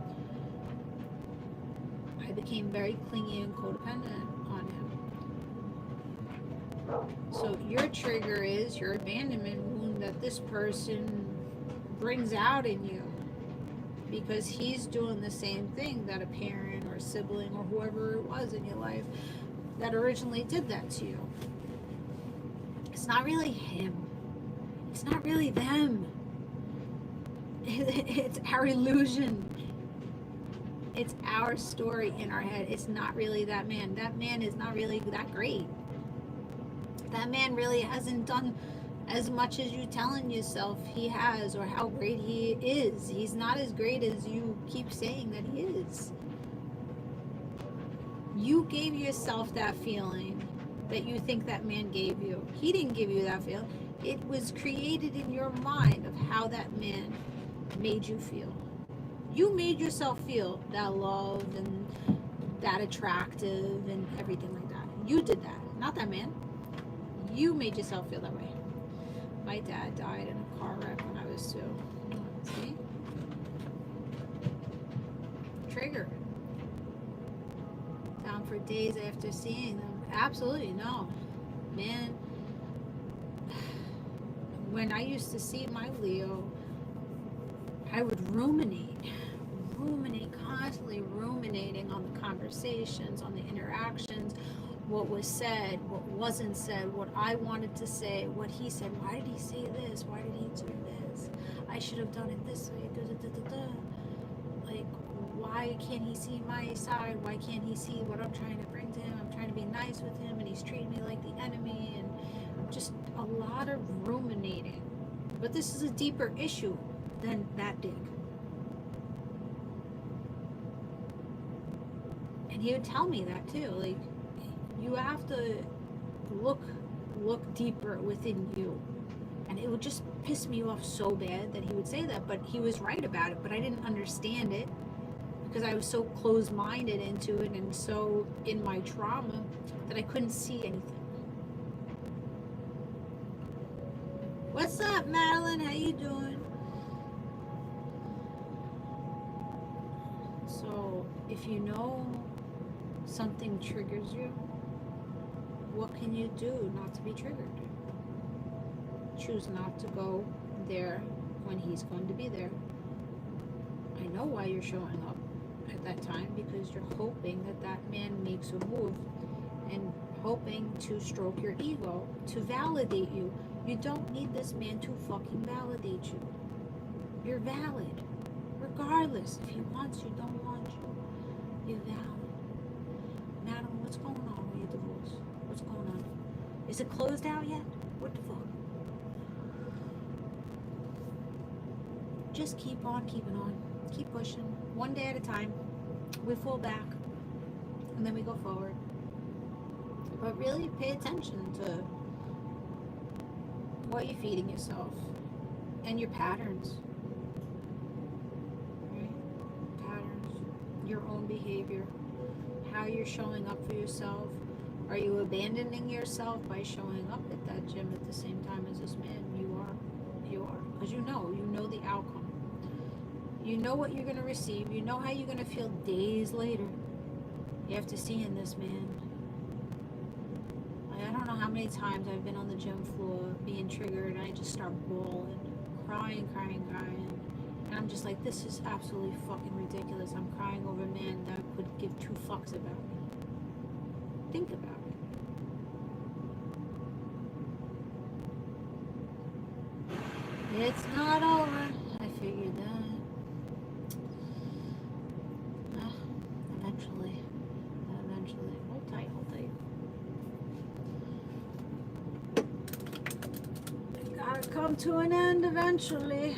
I became very clingy and codependent on him. So your trigger is your abandonment wound that this person brings out in you, because he's doing the same thing that a parent or a sibling or whoever it was in your life that originally did that to you. It's not really him. It's not really them. It's our illusion. It's our story in our head. It's not really that man. That man is not really that great. That man really hasn't done as much as you telling yourself he has, or how great he is. He's not as great as you keep saying that he is. You gave yourself that feeling that you think that man gave you. He didn't give you that feeling. It was created in your mind of how that man made you feel. You made yourself feel that loved and that attractive and everything like that. You did that, not that man. You made yourself feel that way. My dad died in a car wreck when I was 2. See? Trigger. Down for days after seeing them. Absolutely no. Man, when I used to see my Leo, I would ruminate, constantly ruminating on the conversations, on the interactions, what was said, what wasn't said, what I wanted to say, what he said. Why did he say this? Why did he do this? I should have done it this way. Like, why can't he see my side? Why can't he see what I'm trying to bring to him? I'm trying to be nice with him, and he's treating me like the enemy, and just a lot of ruminating. But this is a deeper issue than that dig. And he would tell me that too, like, you have to look deeper within you. And it would just piss me off so bad that he would say that, but he was right about it. But I didn't understand it because I was so closed-minded into it and so in my trauma that I couldn't see anything. What's up, Madeline? How you doing? So if you know something triggers you, what can you do not to be triggered? Choose not to go there when he's going to be there. I know why you're showing up at that time, because you're hoping that that man makes a move and hoping to stroke your ego, to validate you. You don't need this man to fucking validate you. You're valid. Regardless if he wants you, don't want you. You're valid. Madam, what's going on with your divorce? What's going on? Is it closed out yet? What the fuck? Just keep on keeping on. Keep pushing. One day at a time. We fall back. And then we go forward. But really pay attention to what you're feeding yourself. And your patterns. Right? Patterns. Your own behavior. How you're showing up for yourself. Are you abandoning yourself by showing up at that gym at the same time as this man? You are. You are. Because you know the outcome. You know what you're going to receive. You know how you're going to feel days later after seeing this man. I don't know how many times I've been on the gym floor being triggered and I just start bawling, crying. And I'm just like, this is absolutely fucking ridiculous. I'm crying over a man that could give 2 fucks about me. Think about it. It's not over. I figured that. Eventually. Hold tight. It gotta come to an end eventually.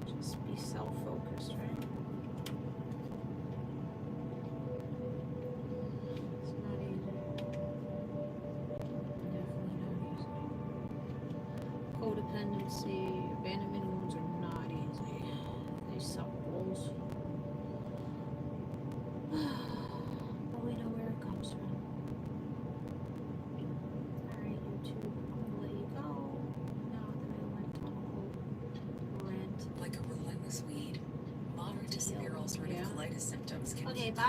Just be self-focused, right? codependency, abandonment wounds are not easy. They suck balls. But we know where it comes from. Alright, YouTube, I'm gonna let you go. Now that I went on a whole rant. Like a relentless weed, moderate to severe ulcerative colitis symptoms can Okay, keep bye.